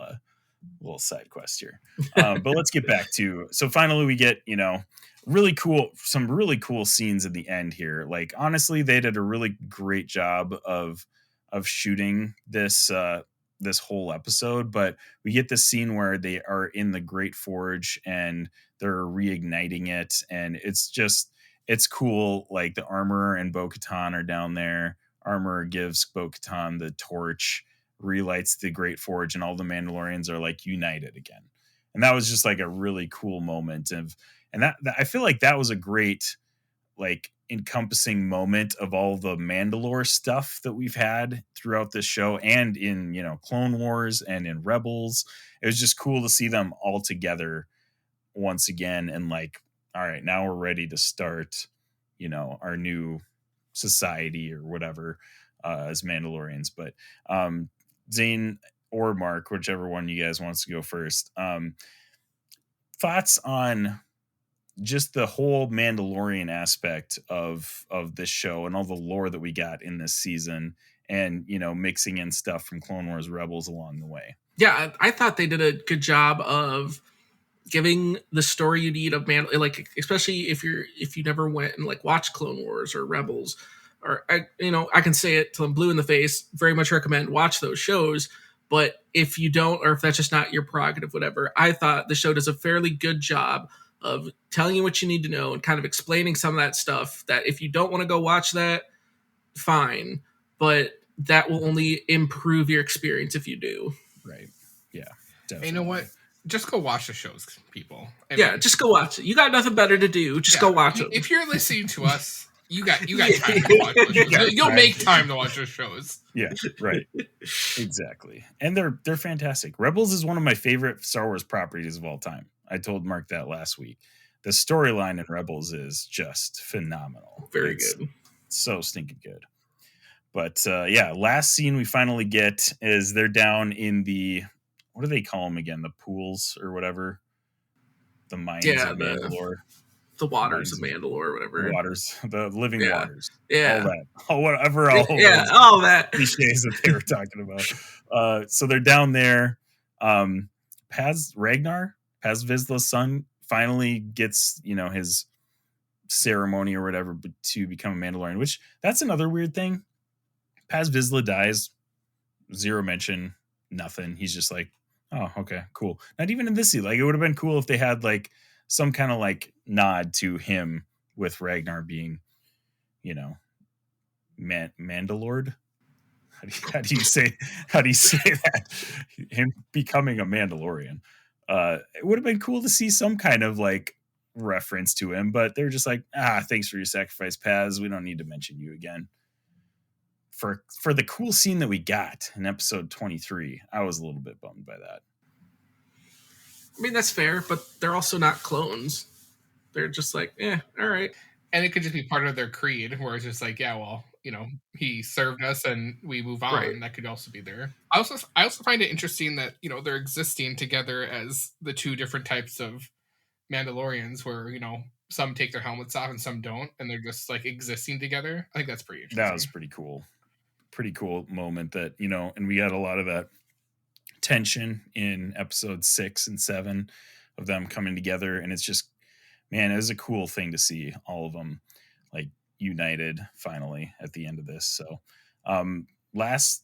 side quest here. But let's get back to, so finally we get, some really cool scenes at the end here. Like honestly, they did a really great job of shooting this whole episode, but we get this scene where they are in the Great Forge and they're reigniting it, and it's cool. Like the Armorer and Bo-Katan are down there. Armorer gives Bo-Katan the torch, relights the Great Forge, and all the Mandalorians are like united again. And that was just like a really cool moment and that I feel like that was a great like encompassing moment of all the Mandalore stuff that we've had throughout this show and in, Clone Wars and in Rebels. It was just cool to see them all together once again and like, all right, now we're ready to start, our new society or whatever as Mandalorians. But Zayne or Mark, whichever one you guys wants to go first, thoughts on just the whole Mandalorian aspect of this show and all the lore that we got in this season, and mixing in stuff from Clone Wars, Rebels along the way. Yeah, I thought they did a good job of giving the story you need of like especially if you never went and like watched Clone Wars or Rebels, or I can say it till I'm blue in the face. Very much recommend watch those shows. But if you don't, or if that's just not your prerogative, whatever, I thought the show does a fairly good job of telling you what you need to know and kind of explaining some of that stuff that if you don't want to go watch that, fine. But that will only improve your experience if you do. Right. Yeah. Definitely. You know what? Just go watch the shows, people. Just go watch it. You got nothing better to do. Just go watch it. If you're listening to us, you got time to watch those shows. You'll make time to watch those shows. Yeah, right. Exactly. And they're fantastic. Rebels is one of my favorite Star Wars properties of all time. I told Mark that last week. The storyline in Rebels is just phenomenal. Very It's good. So stinking good. But last scene we finally get is they're down in the, what do they call them again? The pools or whatever. The mines of Mandalore. The waters of Mandalore or whatever. The living waters. Yeah. All that. Whatever. All that. Cliches that they were talking about. So they're down there. Paz Vizsla's son finally gets, his ceremony or whatever to become a Mandalorian, which that's another weird thing. Paz Vizsla dies. Zero mention, nothing. He's just like, oh, okay, cool. Not even in this scene. Like, it would have been cool if they had like some kind of like nod to him with Ragnar being, Mandalore. How do you say that? Him becoming a Mandalorian. It would have been cool to see some kind of like reference to him, but they're just like, thanks for your sacrifice, Paz. We don't need to mention you again. For the cool scene that we got in episode 23, I was a little bit bummed by that. I mean, that's fair, but they're also not clones. They're just like, all right. And it could just be part of their creed, where it's just like, he served us and we move on. Right. That could also be there. I also find it interesting that, they're existing together as the two different types of Mandalorians, where, some take their helmets off and some don't, and they're just like existing together. I think that's pretty interesting. That was pretty cool. Pretty cool moment that, and we had a lot of that tension in episodes 6 and 7 of them coming together, and it's just, man, it was a cool thing to see all of them like united finally at the end of this. So last,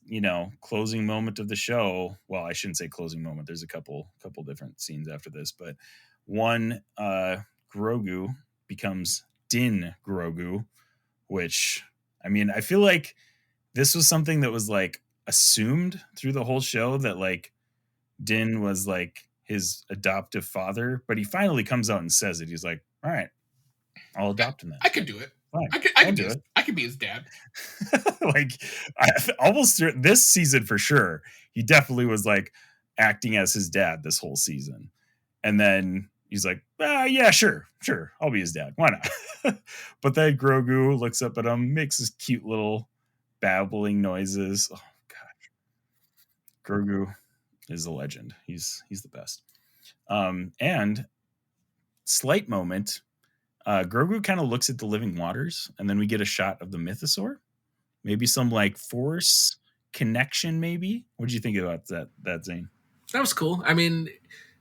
closing moment of the show. Well, I shouldn't say closing moment. There's a couple different scenes after this, but one, Grogu becomes Din Grogu, which, I mean, I feel like this was something that was like assumed through the whole show, that like Din was like his adoptive father, but he finally comes out and says it. He's like, all right, I'll adopt him then. I could do it. Fine. I could be his dad. Like, almost this season for sure, he definitely was like acting as his dad this whole season. And then he's like, yeah, sure, I'll be his dad. Why not? But then Grogu looks up at him, makes his cute little babbling noises. Oh, God. Grogu is a legend. He's the best. And slight moment, Grogu kind of looks at the living waters, and then we get a shot of the mythosaur. Maybe some like force connection, maybe. What did you think about that Zane? That was cool. I mean,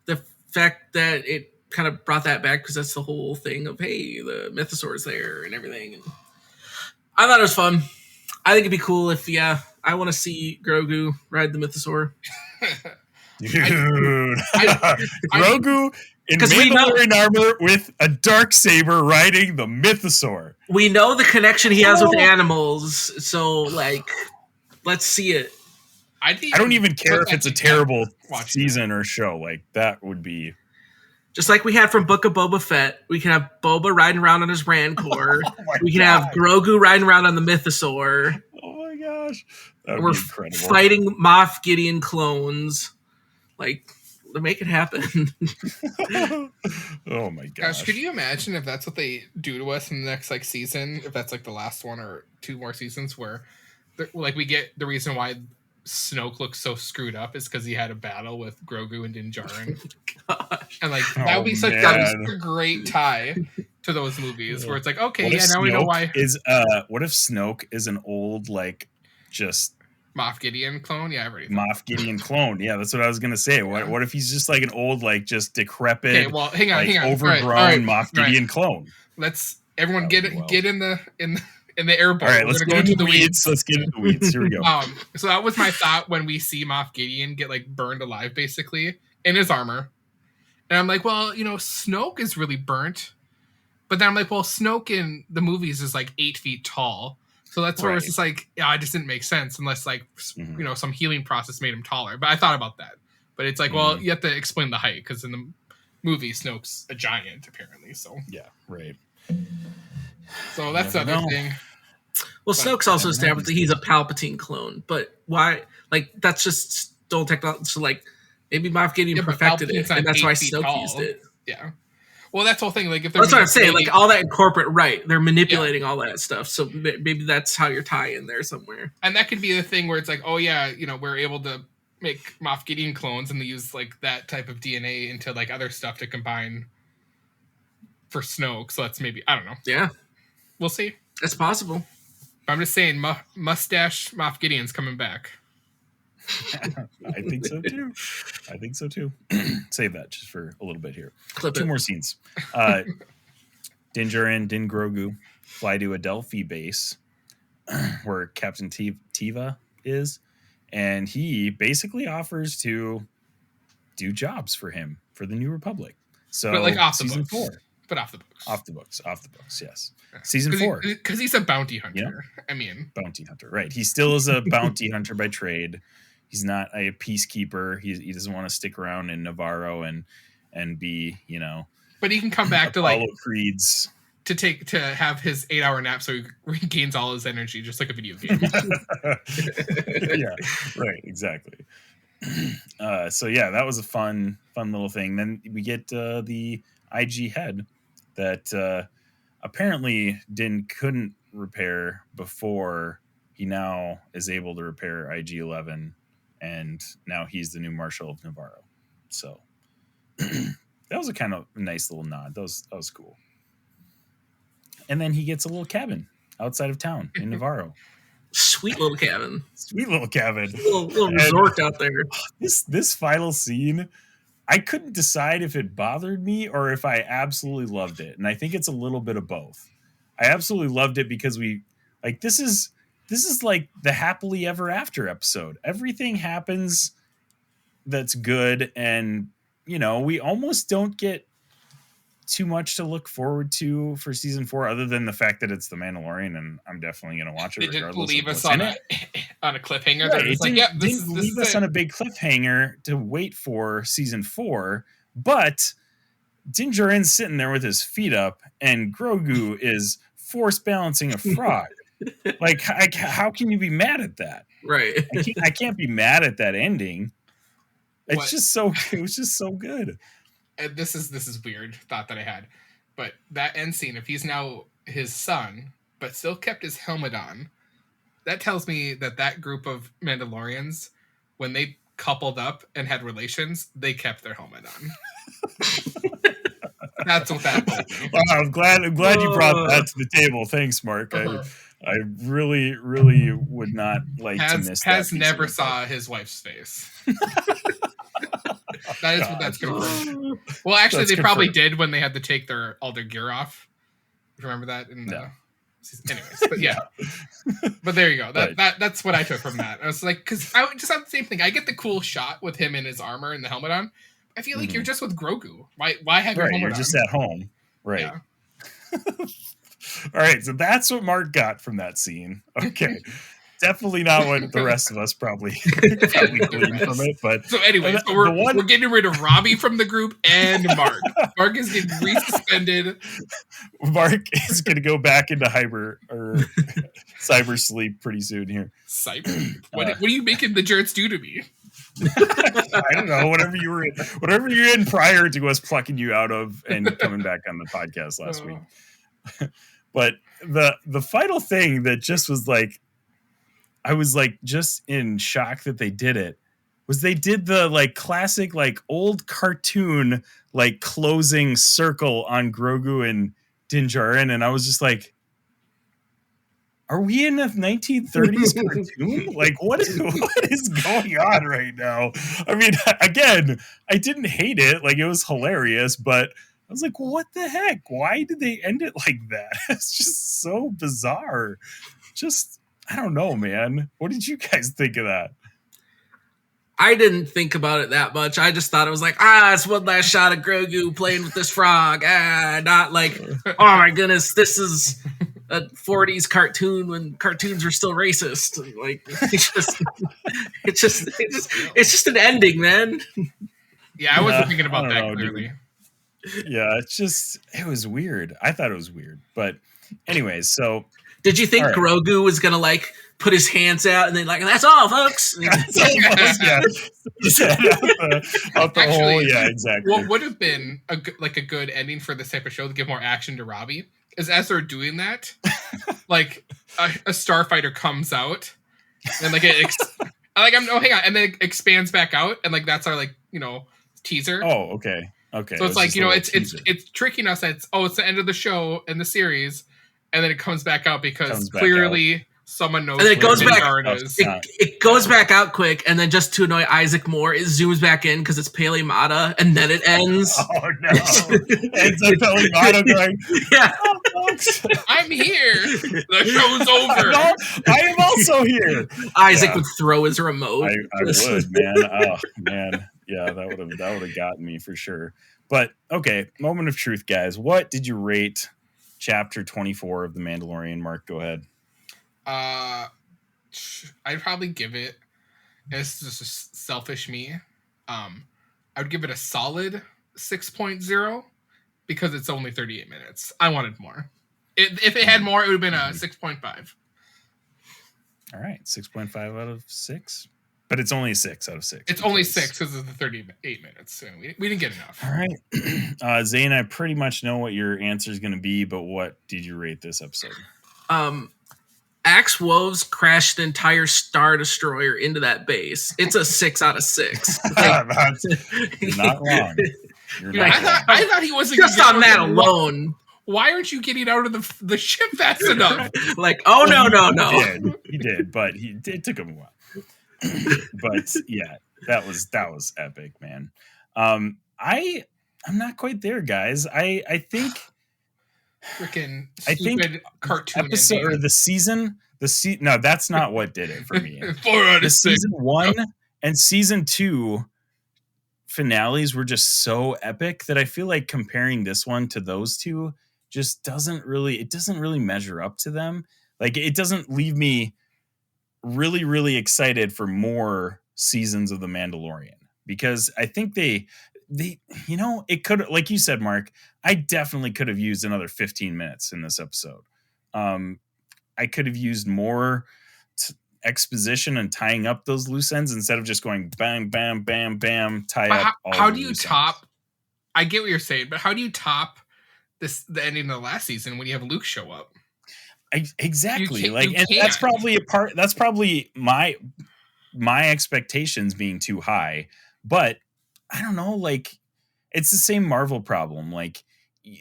the fact that it kind of brought that back, because that's the whole thing of, hey, the mythosaur's there and everything. And I thought it was fun. I think it'd be cool if, I want to see Grogu ride the mythosaur. Dude, Grogu in Mandalorian armor with a dark saber riding the mythosaur. We know the connection he has with animals, so like, let's see it. I don't even care if it's a terrible season or show. Like, that would be just like we had from Book of Boba Fett. We can have Boba riding around on his Rancor. We can have Grogu riding around on the mythosaur. Oh my gosh, we're incredible. Fighting Moff Gideon clones. Like, to make it happen. Oh my gosh. Could you imagine if that's what they do to us in the next like season? If that's like the last one or two more seasons where like we get the reason why Snoke looks so screwed up is because he had a battle with Grogu and Din Djarin. And like that would be such a great tie to those movies where it's like, okay, now we know why. What if Snoke is an old like just Moff Gideon clone? Yeah, I've already Moff Gideon clone. Yeah, that's what I was gonna say. What if he's just like an old, like just decrepit, hang on, overgrown all right, Moff Gideon clone? Let's everyone get in the airboat. All right, let's get into the weeds. Let's get into the weeds. Here we go. So that was my thought when we see Moff Gideon get like burned alive, basically in his armor, and I'm like, well, Snoke is really burnt, but then I'm like, well, Snoke in the movies is like 8 feet tall. So that's where it's just like, it just didn't make sense unless like, some healing process made him taller. But I thought about that. But it's like, well, you have to explain the height because in the movie, Snoke's a giant apparently. So yeah, right. So that's the other thing. Well, Snoke's also established that he's a Palpatine clone. But why? Like, that's just old technology. So like, maybe Moff Gideon perfected it, and that's why Snoke used it. Yeah. Well, that's the whole thing. Like, if that's what I'm saying. Like, all that in corporate, right? They're manipulating all that stuff. So maybe that's how you're tying there somewhere. And that could be the thing where it's like, oh yeah, we're able to make Moff Gideon clones, and they use like that type of DNA into like other stuff to combine for Snoke. So that's maybe, I don't know. Yeah, we'll see. It's possible. But I'm just saying, mustache Moff Gideon's coming back. I think so too. Save that just for a little bit here. Two more scenes. Din Djarin, Din Grogu fly to a Delphi base where Captain Tiva is, and he basically offers to do jobs for him for the New Republic. So, but like off the season books. 4. But off the books. Off the books, yes. Season 4. Because he's a bounty hunter. I mean. Bounty hunter, right. He still is a bounty hunter by trade. He's not a peacekeeper. He doesn't want to stick around in Navarro and be, But he can come back to like Creed's to have his 8-hour nap so he regains all his energy, just like a video game. Yeah, right, exactly. So yeah, that was a fun little thing. Then we get the IG head that apparently couldn't repair before. He now is able to repair IG-11, and now he's the new Marshal of Navarro. So that was a kind of nice little nod. That was cool. And then he gets a little cabin outside of town in Navarro. Sweet little cabin. Sweet little cabin. Little resort out there. This final scene, I couldn't decide if it bothered me or if I absolutely loved it. And I think it's a little bit of both. I absolutely loved it because this is like the happily ever after episode. Everything happens that's good, and we almost don't get too much to look forward to for season 4, other than the fact that it's the Mandalorian, and I'm definitely going to watch it. They didn't regardless leave of us what's on in on a cliffhanger. Right, It's like, didn't leave us on a big cliffhanger to wait for season 4, but Din Djarin's sitting there with his feet up, and Grogu is force balancing a frog. Like, how can you be mad at that? Right. I can't be mad at that ending. It was just so good. And this is weird thought that I had, but that end scene, if he's now his son but still kept his helmet on, that tells me that group of Mandalorians, when they coupled up and had relations, they kept their helmet on. That's what that told me. Wow, I'm glad you brought that to the table. Thanks, Mark. I really would not like to miss that. Paz never saw his wife's face. That is what that's confirmed. Well, actually, they probably did when they had to take all their gear off. Remember that? Anyways, but yeah. But there you go. That's what I took from that. I was like, because I just have the same thing. I get the cool shot with him in his armor and the helmet on. I feel like you're just with Grogu. Why have your helmet you're on? just at home. Right. Yeah. All right, so that's what Mark got from that scene. Okay. Definitely not what the rest of us probably gleaned from it. But so anyway, we're getting rid of Robbie from the group and Mark. Mark is getting resuspended. Mark is going to go back into cyber sleep pretty soon here. Cyber? What are you making the jerks do to me? I don't know. Whatever you were in prior to us plucking you out of and coming back on the podcast last week. But the final thing that just was like, I was like just in shock that they did it, was they did the like classic like old cartoon like closing circle on Grogu and Din Djarin, and I was just like, are we in a 1930s cartoon? Like, what is going on right now? I mean, again, I didn't hate it. Like, it was hilarious, but I was like, what the heck? Why did they end it like that? It's just so bizarre. Just, I don't know, man. What did you guys think of that? I didn't think about it that much. I just thought it was like, it's one last shot of Grogu playing with this frog. Not like, oh my goodness, this is a 40s cartoon when cartoons were still racist. Like, it's just an ending, man. Yeah, I wasn't thinking about that clearly. Yeah, it was weird. I thought it was weird. But anyways, so did you think Grogu was gonna like put his hands out and then like, that's all, folks? Actually, yeah, exactly. What would have been a good ending for this type of show to give more action to Robbie is, as they're doing that, like a starfighter comes out and like hang on, and then it expands back out, and like that's our teaser. Oh, okay. So it's like, it's tricking us that it's the end of the show and the series, and then it comes back out because clearly someone knows. And then it goes back. It goes back out quick, and then just to annoy Isaac more, it zooms back in because it's Pele Mata, and then it ends. Oh no! Ends up Pele Mata going, yeah, I'm here. The show's over. I am also here. Isaac would throw his remote. I would, man. Oh man. Yeah, that would have gotten me for sure. But okay, moment of truth, guys. What did you rate Chapter 24 of The Mandalorian? Mark, go ahead. I'd probably give it. This is just selfish me. I would give it a solid 6.0 because it's only 38 minutes. I wanted more. If it had more, it would have been a 6.5. All right, 6.5 out of 6. But it's only 6 out of 6. It's only 6 because of the 38 minutes. So we didn't get enough. All right. Zayne, I pretty much know what your answer is going to be, but what did you rate this episode? Axe Woves crashed an entire Star Destroyer into that base. It's a 6 out of 6. You're not wrong. I thought he wasn't just on that alone. Why aren't you getting out of the ship fast enough? Like, oh no. He did, but it took him a while. But yeah, that was epic, man. I'm not quite there, guys. I think Freaking I think stupid cartoon episode or ending. the season no, that's not what did it for me. 4 out The of 6. season 1 and season 2 finales were just so epic that I feel like comparing this one to those two just doesn't really measure up to them. Like, it doesn't leave me really excited for more seasons of The Mandalorian, because I think they it could, like you said, Mark, I definitely could have used another 15 minutes in this episode. I could have used more exposition and tying up those loose ends instead of just going bam, bam, bam, bam, tie But up all how the do you loose top? ends. I get what you're saying, but how do you top the ending of the last season when you have Luke show up? Exactly. You Like, and can't. that's probably my expectations being too high. But I don't know, like, it's the same Marvel problem. Like,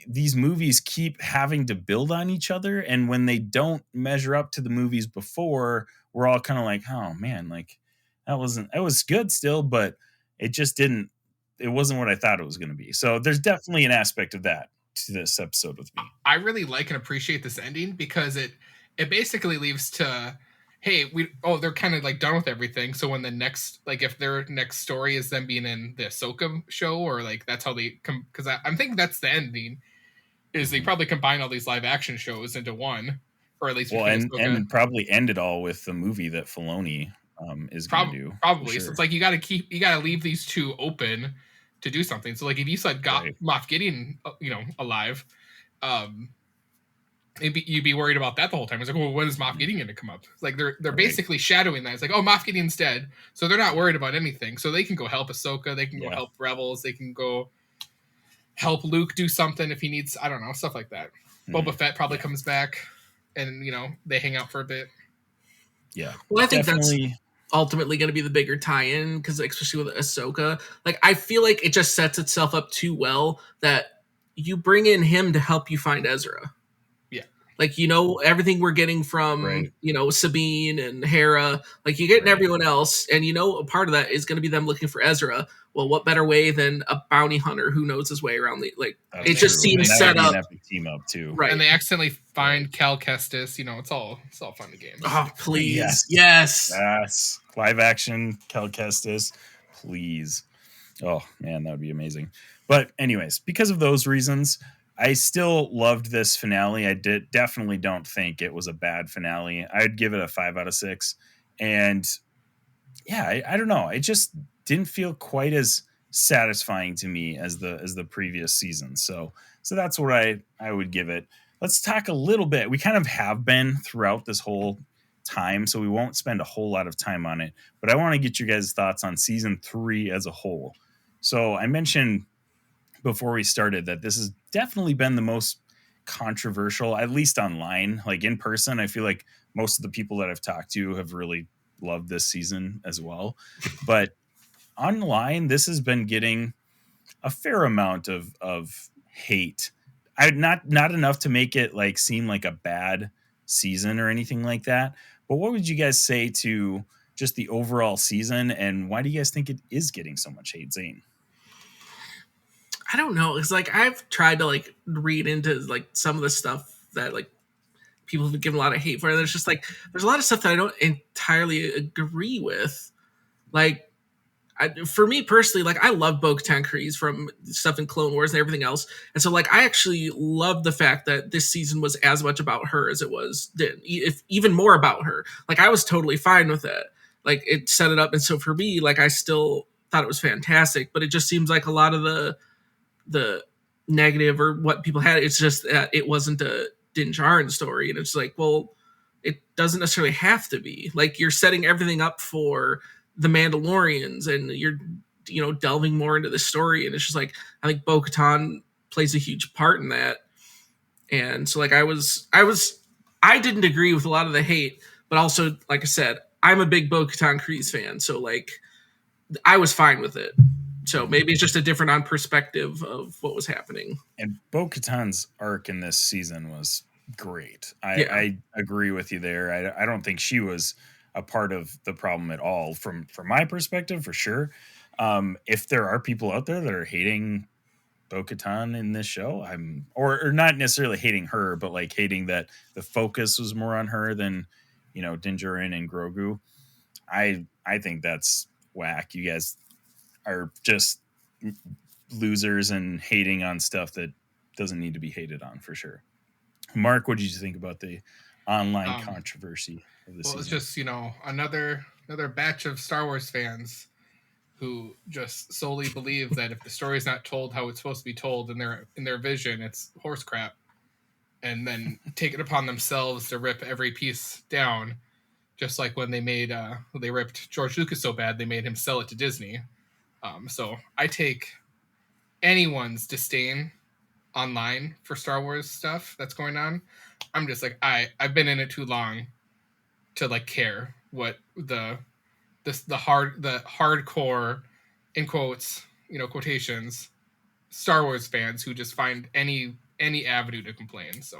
these movies keep having to build on each other, and when they don't measure up to the movies before, we're all kind of like, oh man, like, it was good still, but it wasn't what I thought it was going to be. So there's definitely an aspect of that to this episode with me. I really like and appreciate this ending because it basically leaves to, hey, they're kind of like done with everything. So when the next, like, if their next story is them being in the Ahsoka show, or like that's how they come, because I'm thinking that's the ending, is they probably combine all these live action shows into one, or at least and probably end it all with the movie that Filoni is going to do. Probably. Sure. So it's like you got to leave these two open to do something. So like if you said Moff Gideon, alive, you'd be worried about that the whole time. It's like, well, when is Moff Gideon going to come up? It's like they're basically shadowing that. It's like, oh, Moff Gideon's dead, so they're not worried about anything. So they can go help Ahsoka. They can go help Rebels. They can go help Luke do something if he needs. I don't know, stuff like that. Boba Fett probably comes back, and they hang out for a bit. Yeah. Well, I think that's ultimately going to be the bigger tie-in, because especially with Ahsoka, like, I feel like it just sets itself up too well that you bring in him to help you find Ezra. Yeah. Like, everything we're getting from, Sabine and Hera, like, you're getting everyone else, and a part of that is going to be them looking for Ezra. Well, what better way than a bounty hunter who knows his way around it just seems set up. An epic team up too. Right. And they accidentally find Cal Kestis, it's all fun and games. Oh, please. Yes. Live action Cal Kestis, please. Oh man, that would be amazing. But anyways, because of those reasons, I still loved this finale. I definitely don't think it was a bad finale. I'd give it a 5 out of 6. And yeah, I don't know. It just didn't feel quite as satisfying to me as the previous season. So that's what I would give it. Let's talk a little bit. We kind of have been throughout this whole time, so we won't spend a whole lot of time on it. But I want to get your guys' thoughts on season 3 as a whole. So I mentioned before we started that this has definitely been the most controversial, at least online. Like, in person, I feel like most of the people that I've talked to have really loved this season as well. But online, this has been getting a fair amount of hate. Not enough to make it like seem like a bad season or anything like that. But what would you guys say to just the overall season, and why do you guys think it is getting so much hate, Zane? I don't know. It's like, I've tried to like read into like some of the stuff that like people have given a lot of hate for. And there's just like, there's a lot of stuff that I don't entirely agree with. Like, for me personally, like, I love Bo-Katan Kryze from stuff in Clone Wars and everything else. And so like, I actually love the fact that this season was as much about her as it was, if even more about her. Like, I was totally fine with it. Like, it set it up. And so for me, like, I still thought it was fantastic, but it just seems like a lot of the negative or what people had, it's just that it wasn't a Din Djarin story. And it's like, well, it doesn't necessarily have to be. Like, you're setting everything up for the Mandalorians, and you're delving more into the story, and it's just like, I think Bo-Katan plays a huge part in that. And so like, I didn't agree with a lot of the hate, but also, like I said, I'm a big Bo-Katan Kryze fan, so like, I was fine with it. So maybe it's just a different on perspective of what was happening. And Bo-Katan's arc in this season was great. I agree with you there. I don't think she was a part of the problem at all from my perspective, for sure. If there are people out there that are hating Bo-Katan in this show, or not necessarily hating her, but like hating that the focus was more on her than, Din Djarin and Grogu. I think that's whack. You guys are just losers and hating on stuff that doesn't need to be hated on, for sure. Mark, what did you think about the online controversy of the season? It's just, another batch of Star Wars fans who just solely believe that if the story's not told how it's supposed to be told in their vision, it's horse crap, and then take it upon themselves to rip every piece down, just like when they ripped George Lucas so bad they made him sell it to Disney. So I take anyone's disdain online for Star Wars stuff that's going on. I'm just like, I've been in it too long to like care what the hardcore, in quotes, quotations, Star Wars fans who just find any avenue to complain. So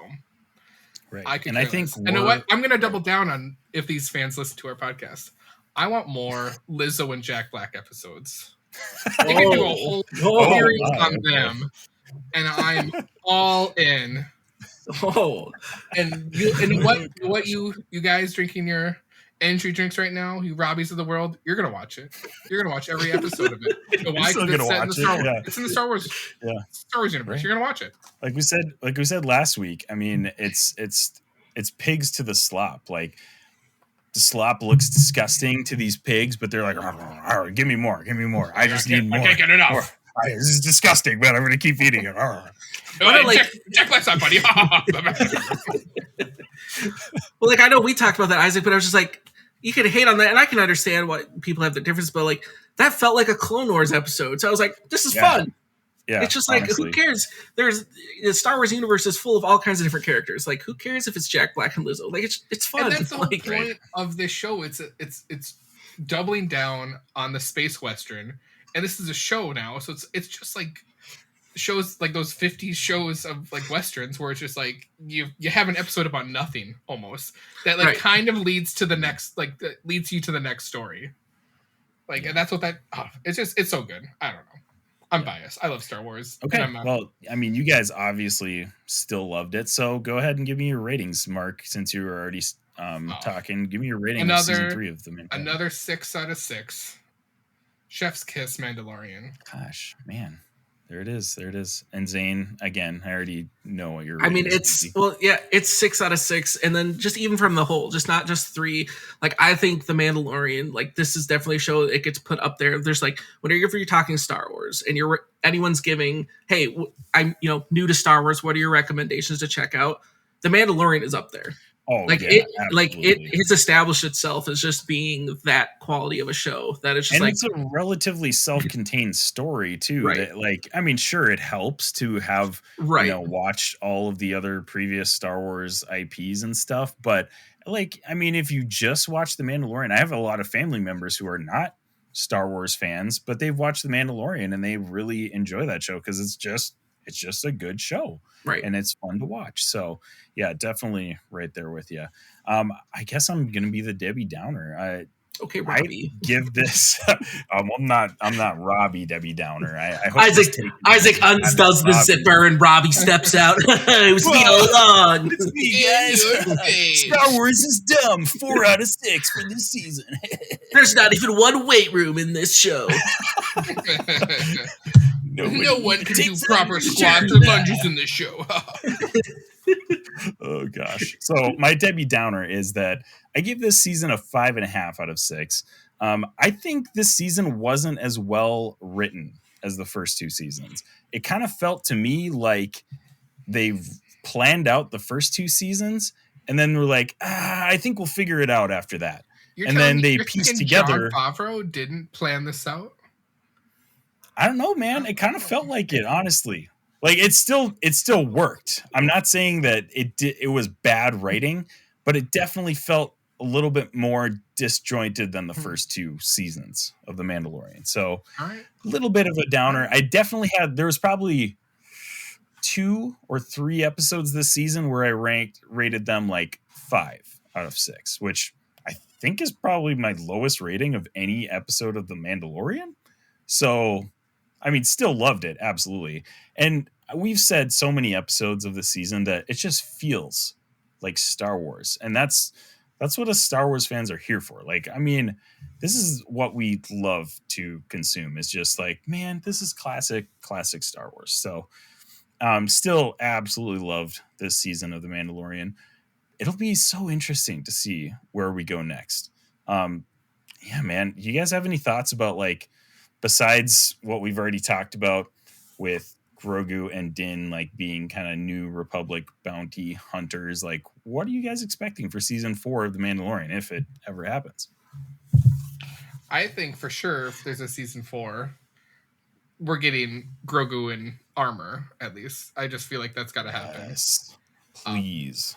right. I could, and I think you know what, I'm going to double down on if these fans listen to our podcast. I want more Lizzo and Jack Black episodes. They can do a whole series on them, and I'm all in. Oh, and what you guys drinking your energy drinks right now, you Robbies of the world, you're gonna watch it. You're gonna watch every episode of it. You know why? Still gonna watch it. Yeah. It's in the Star Wars. Yeah. Star Wars universe. Right. You're gonna watch it. Like we said last week. I mean, it's pigs to the slop. Like the slop looks disgusting to these pigs, but they're like, give me more. I just need more. I can't get enough. This is disgusting, but I'm gonna keep eating it. Jack Black's not funny. Well, like I know we talked about that, Isaac, but I was just like, you can hate on that, and I can understand why people have the difference, but like that felt like a Clone Wars episode. So I was like, this is fun. Yeah, it's just like, honestly, who cares? The Star Wars universe is full of all kinds of different characters. Like, who cares if it's Jack Black and Lizzo? Like, it's fun. And that's the whole point of this show. It's doubling down on the space western, and this is a show now, so it's just like shows like those 50s shows of like westerns where it's just like you have an episode about nothing almost that like kind of leads to the next, like that leads you to the next story. Like, and that's what it's so good. I don't know. I'm biased. I love Star Wars. Okay. Well, I mean, you guys obviously still loved it, so go ahead and give me your ratings, Mark, since you were already talking. Give me your rating of season 3 of the Mandalorian. Another 6 out of 6. Chef's kiss, Mandalorian. Gosh, man. There it is. And Zane, again, I already know what you're. I mean, it's 6 out of 6, and then just even from the whole, just not just 3. Like, I think the Mandalorian, like, this is definitely a show that it gets put up there. There's like, whenever you're talking Star Wars, and anyone's giving, hey, I'm new to Star Wars, what are your recommendations to check out? The Mandalorian is up there. Oh, like yeah, it has established itself as just being that quality of a show that it's just, and like, it's a relatively self-contained story too. Right. That, like, I mean, sure, it helps to have watched all of the other previous Star Wars IPs and stuff, but like, I mean, if you just watch The Mandalorian, I have a lot of family members who are not Star Wars fans, but they've watched The Mandalorian and they really enjoy that show because it's just a good show. Right. And it's fun to watch. So yeah, definitely right there with you. I guess I'm going to be the Debbie Downer. Okay, Robbie. I give this. I'm not Robbie Debbie Downer. I hope Isaac undoes the zipper and Robbie steps out. It was me all along. It's me, guys. Star Wars is dumb. 4 out of 6 for this season. There's not even one weight room in this show. No one can do proper squats or lunges in this show. Oh gosh. So my Debbie Downer is that I give this season a 5.5 out of 6. I think this season wasn't as well written as the first 2 seasons. It kind of felt to me like they've planned out the first 2 seasons and then we're like, I think we'll figure it out after that. And then they pieced together. Jon Favreau didn't plan this out? I don't know, man. It kind of felt like it, honestly. Like it still worked. I'm not saying that it was bad writing, but it definitely felt a little bit more disjointed than the first 2 seasons of The Mandalorian. So a little bit of a downer. I definitely there was probably 2 or 3 episodes this season where I rated them like 5 out of 6, which I think is probably my lowest rating of any episode of The Mandalorian. So, I mean, still loved it, absolutely. And we've said so many episodes of the season that it just feels like Star Wars. And that's what us Star Wars fans are here for. Like, I mean, this is what we love to consume. It's just like, man, this is classic Star Wars. So, still absolutely loved this season of The Mandalorian. It'll be so interesting to see where we go next. Yeah, man. You guys have any thoughts about, like, besides what we've already talked about with Grogu and Din, like, being kind of new Republic bounty hunters? Like, what are you guys expecting for season 4 of The Mandalorian, if it ever happens? I think for sure if there's a season 4, we're getting Grogu in armor, at least. I just feel like that's got to happen. Yes, please.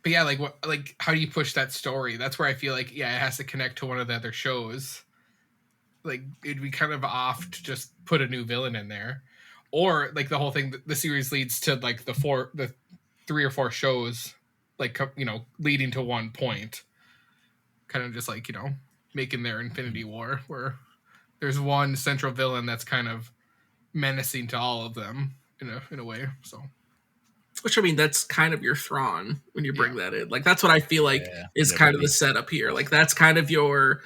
But yeah, like what, like how do you push that story? That's where I feel like, yeah, it has to connect to one of the other shows. Like, it'd be kind of off to just put a new villain in there, or like the whole thing. The series leads to like the 3 or 4 shows, like, you know, leading to one point. Kind of just like, you know, making their Infinity War, where there's one central villain that's kind of menacing to all of them in a way. So. Which, I mean, that's kind of your Thrawn when you bring that in. Like, that's what I feel like is kind of the setup here. Like, that's kind of your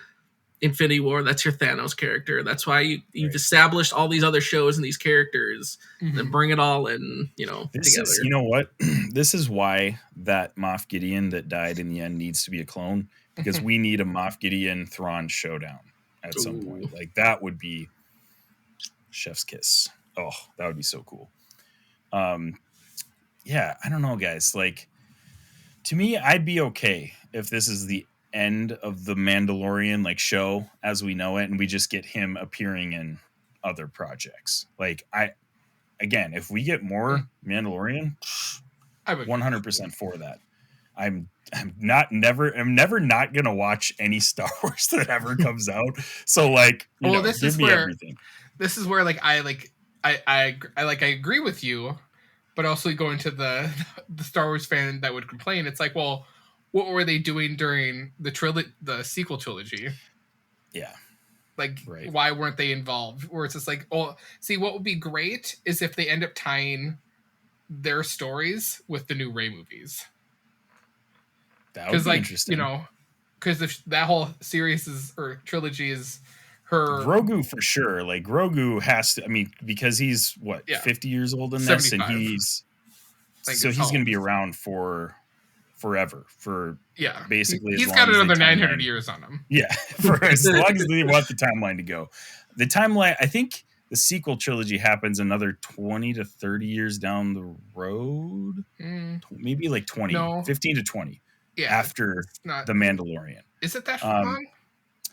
Infinity War. That's your Thanos character. That's why you've established all these other shows and these characters, then bring it all in, you know, together. You know what? This is why that Moff Gideon that died in the end needs to be a clone, because we need a Moff Gideon Thrawn showdown at some point. Like, that would be chef's kiss. Oh, that would be so cool. Yeah, I don't know, guys. Like, to me, I'd be okay if this is the end of the Mandalorian, like, show as we know it, and we just get him appearing in other projects. Like, again, if we get more Mandalorian, I would 100% for that. I'm never not gonna watch any Star Wars that ever comes out. So, like, give me everything. This is where, like, I agree with you. But also going to the Star Wars fan that would complain, it's like, well, what were they doing during the sequel trilogy? Yeah. Like, why weren't they involved? Where it's just like, oh, see, what would be great is if they end up tying their stories with the new Rey movies. That would be interesting. You know, because if that whole series or trilogy is her Grogu for sure. Like, Grogu has to, I mean, because he's 50 years old in this, 75. And he's going to be around for forever, for basically he's got another 900 years on him. Yeah, for as long as they want the timeline to go. The timeline, I think the sequel trilogy happens another 20 to 30 years down the road. Maybe like 15 to 20 after The Mandalorian. Is it that long?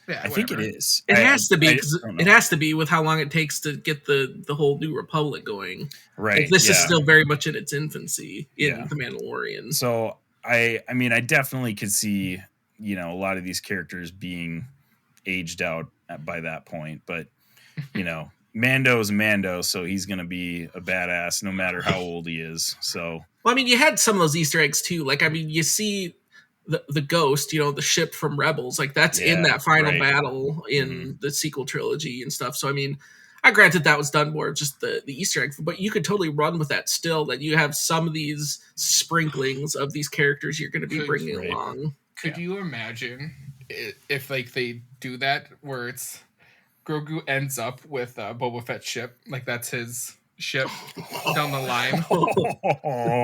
Yeah, I think it is. It has to be, because it has to be with how long it takes to get the whole New Republic going. Right. Like, this is still very much in its infancy in The Mandalorian. So I mean, I definitely could see, you know, a lot of these characters being aged out by that point. But, you know, Mando's Mando, so he's going to be a badass no matter how old he is. So, well, I mean, you had some of those Easter eggs too. Like, I mean, you see the ghost, you know, the ship from Rebels, like, that's in that final battle in the sequel trilogy and stuff. So, I mean, I granted that was done more just the Easter egg, but you could totally run with that still, that you have some of these sprinklings of these characters you're going to be bringing along. Could you imagine if, like, they do that where it's Grogu ends up with Boba Fett's ship, like, that's his ship down the line.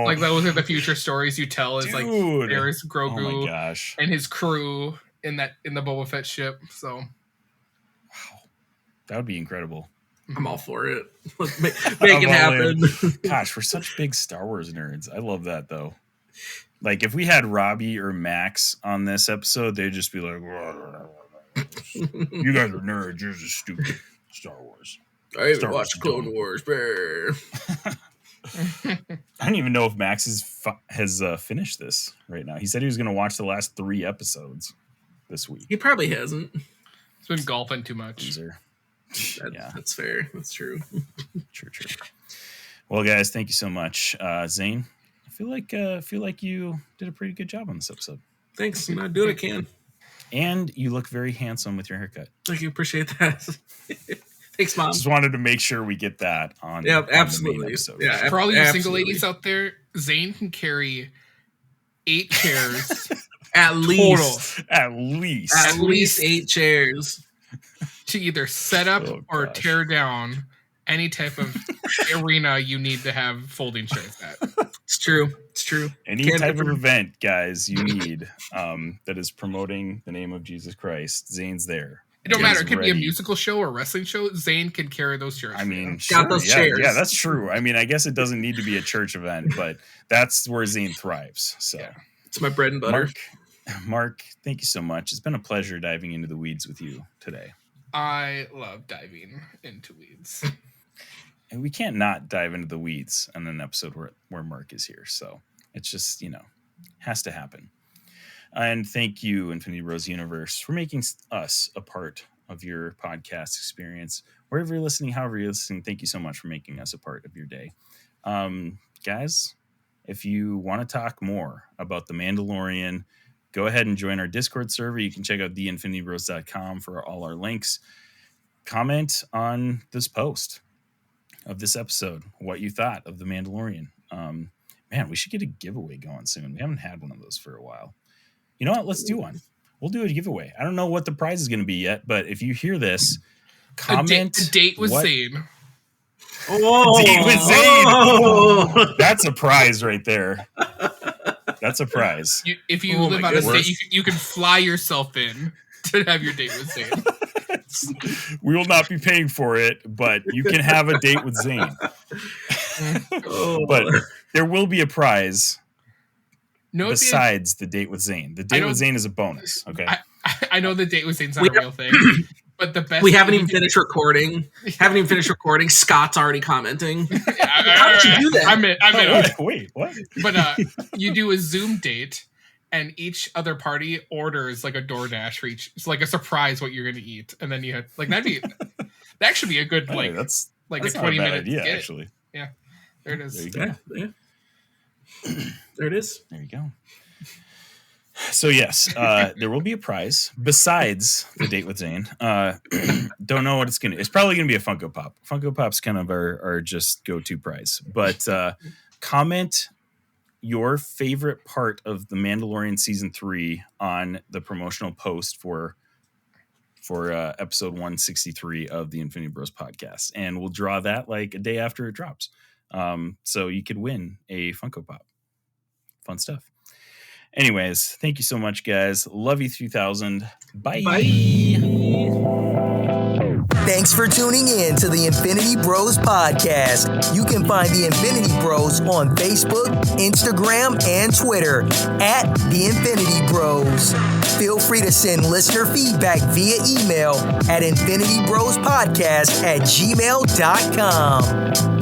Like, those are the future stories you tell, is like, there's Grogu and his crew in the Boba Fett ship. So wow, that would be incredible. I'm all for it. Let's make it happen. Gosh, we're such big Star Wars nerds. I love that, though. Like, if we had Robbie or Max on this episode, they'd just be like, you guys are nerds, you're just stupid. Star Wars. I haven't watched Clone Wars. I don't even know if Max has finished this right now. He said he was going to watch the last 3 episodes this week. He probably hasn't. He's been golfing too much. That's fair. That's true. True. Well, guys, thank you so much. Zayne, I feel like you did a pretty good job on this episode. Thanks. I'm not doing it, Can. And you look very handsome with your haircut. Thank you. Appreciate that. Thanks, Mom. Just wanted to make sure we get that on, Yeah, on absolutely. the main episode. Yeah, For all you absolutely. single ladies out there, Zayne can carry 8 chairs At least. At least. At least 8 chairs. to either set up or gosh. tear down any type of arena you need to have folding chairs at. It's true. It's true. Any Can't type of ever- event, guys, you need that is promoting the name of Jesus Christ, Zayne's there. It don't He matter. is It could be a ready. musical show or a wrestling show. Zayne can carry those chairs. I mean, Got sure, those yeah, chairs. yeah, that's true. I mean, I guess it doesn't need to be a church event, but that's where Zayne thrives. So, Yeah. It's my bread and butter. Mark, thank you so much. It's been a pleasure diving into the weeds with you today. I love diving into weeds. And we can't not dive into the weeds on an episode where Mark is here. So it's just, has to happen. And thank you, Infinity Bros Universe, for making us a part of your podcast experience. Wherever you're listening, however you're listening, thank you so much for making us a part of your day. Guys, if you want to talk more about The Mandalorian, go ahead and join our Discord server. You can check out theinfinitybros.com for all our links. Comment on this post of this episode, what you thought of The Mandalorian. Man, we should get a giveaway going soon. We haven't had one of those for a while. You know what? Let's do one. We'll do a giveaway. I don't know what the prize is going to be yet, but if you hear this, comment. A date with what- Zayne. Oh, Date with Zayne. Oh. That's a prize right there. That's a prize. If you Oh live my out of goodness. state, you can fly yourself in to have your date with Zayne. We will not be paying for it, but you can have a date with Zayne. Oh. But there will be a prize No, besides the date with Zayne. The date with Zayne is a bonus. Okay. I know the date with Zayne's not We a real thing, but the best. We thing haven't you even can finished recording. Scott's already commenting. How did you do that? I'm in. Wait, what? But you do a Zoom date, and each other party orders like a DoorDash for each. It's like a surprise what you're going to eat, and then you have like that should be a good Hey, that's a not a 20 bad minute idea, skit. actually. Yeah, there it is. There you go. Yeah. There it is. There you go. So yes, there will be a prize besides the date with Zayne. Don't know what it's gonna. It's probably gonna be a Funko Pop. Funko Pop's kind of our just go-to prize. But comment your favorite part of the Mandalorian season 3 on the promotional post for episode 163 of the Infinity Bros podcast, and we'll draw that like a day after it drops. So you could win a Funko Pop. Fun stuff. Anyways, thank you so much, guys. Love you 3000. Bye. Thanks for tuning in to the Infinity Bros podcast. You can find the Infinity Bros on Facebook, Instagram, and Twitter at the Infinity Bros. Feel free to send listener feedback via email at infinitybrospodcast@gmail.com.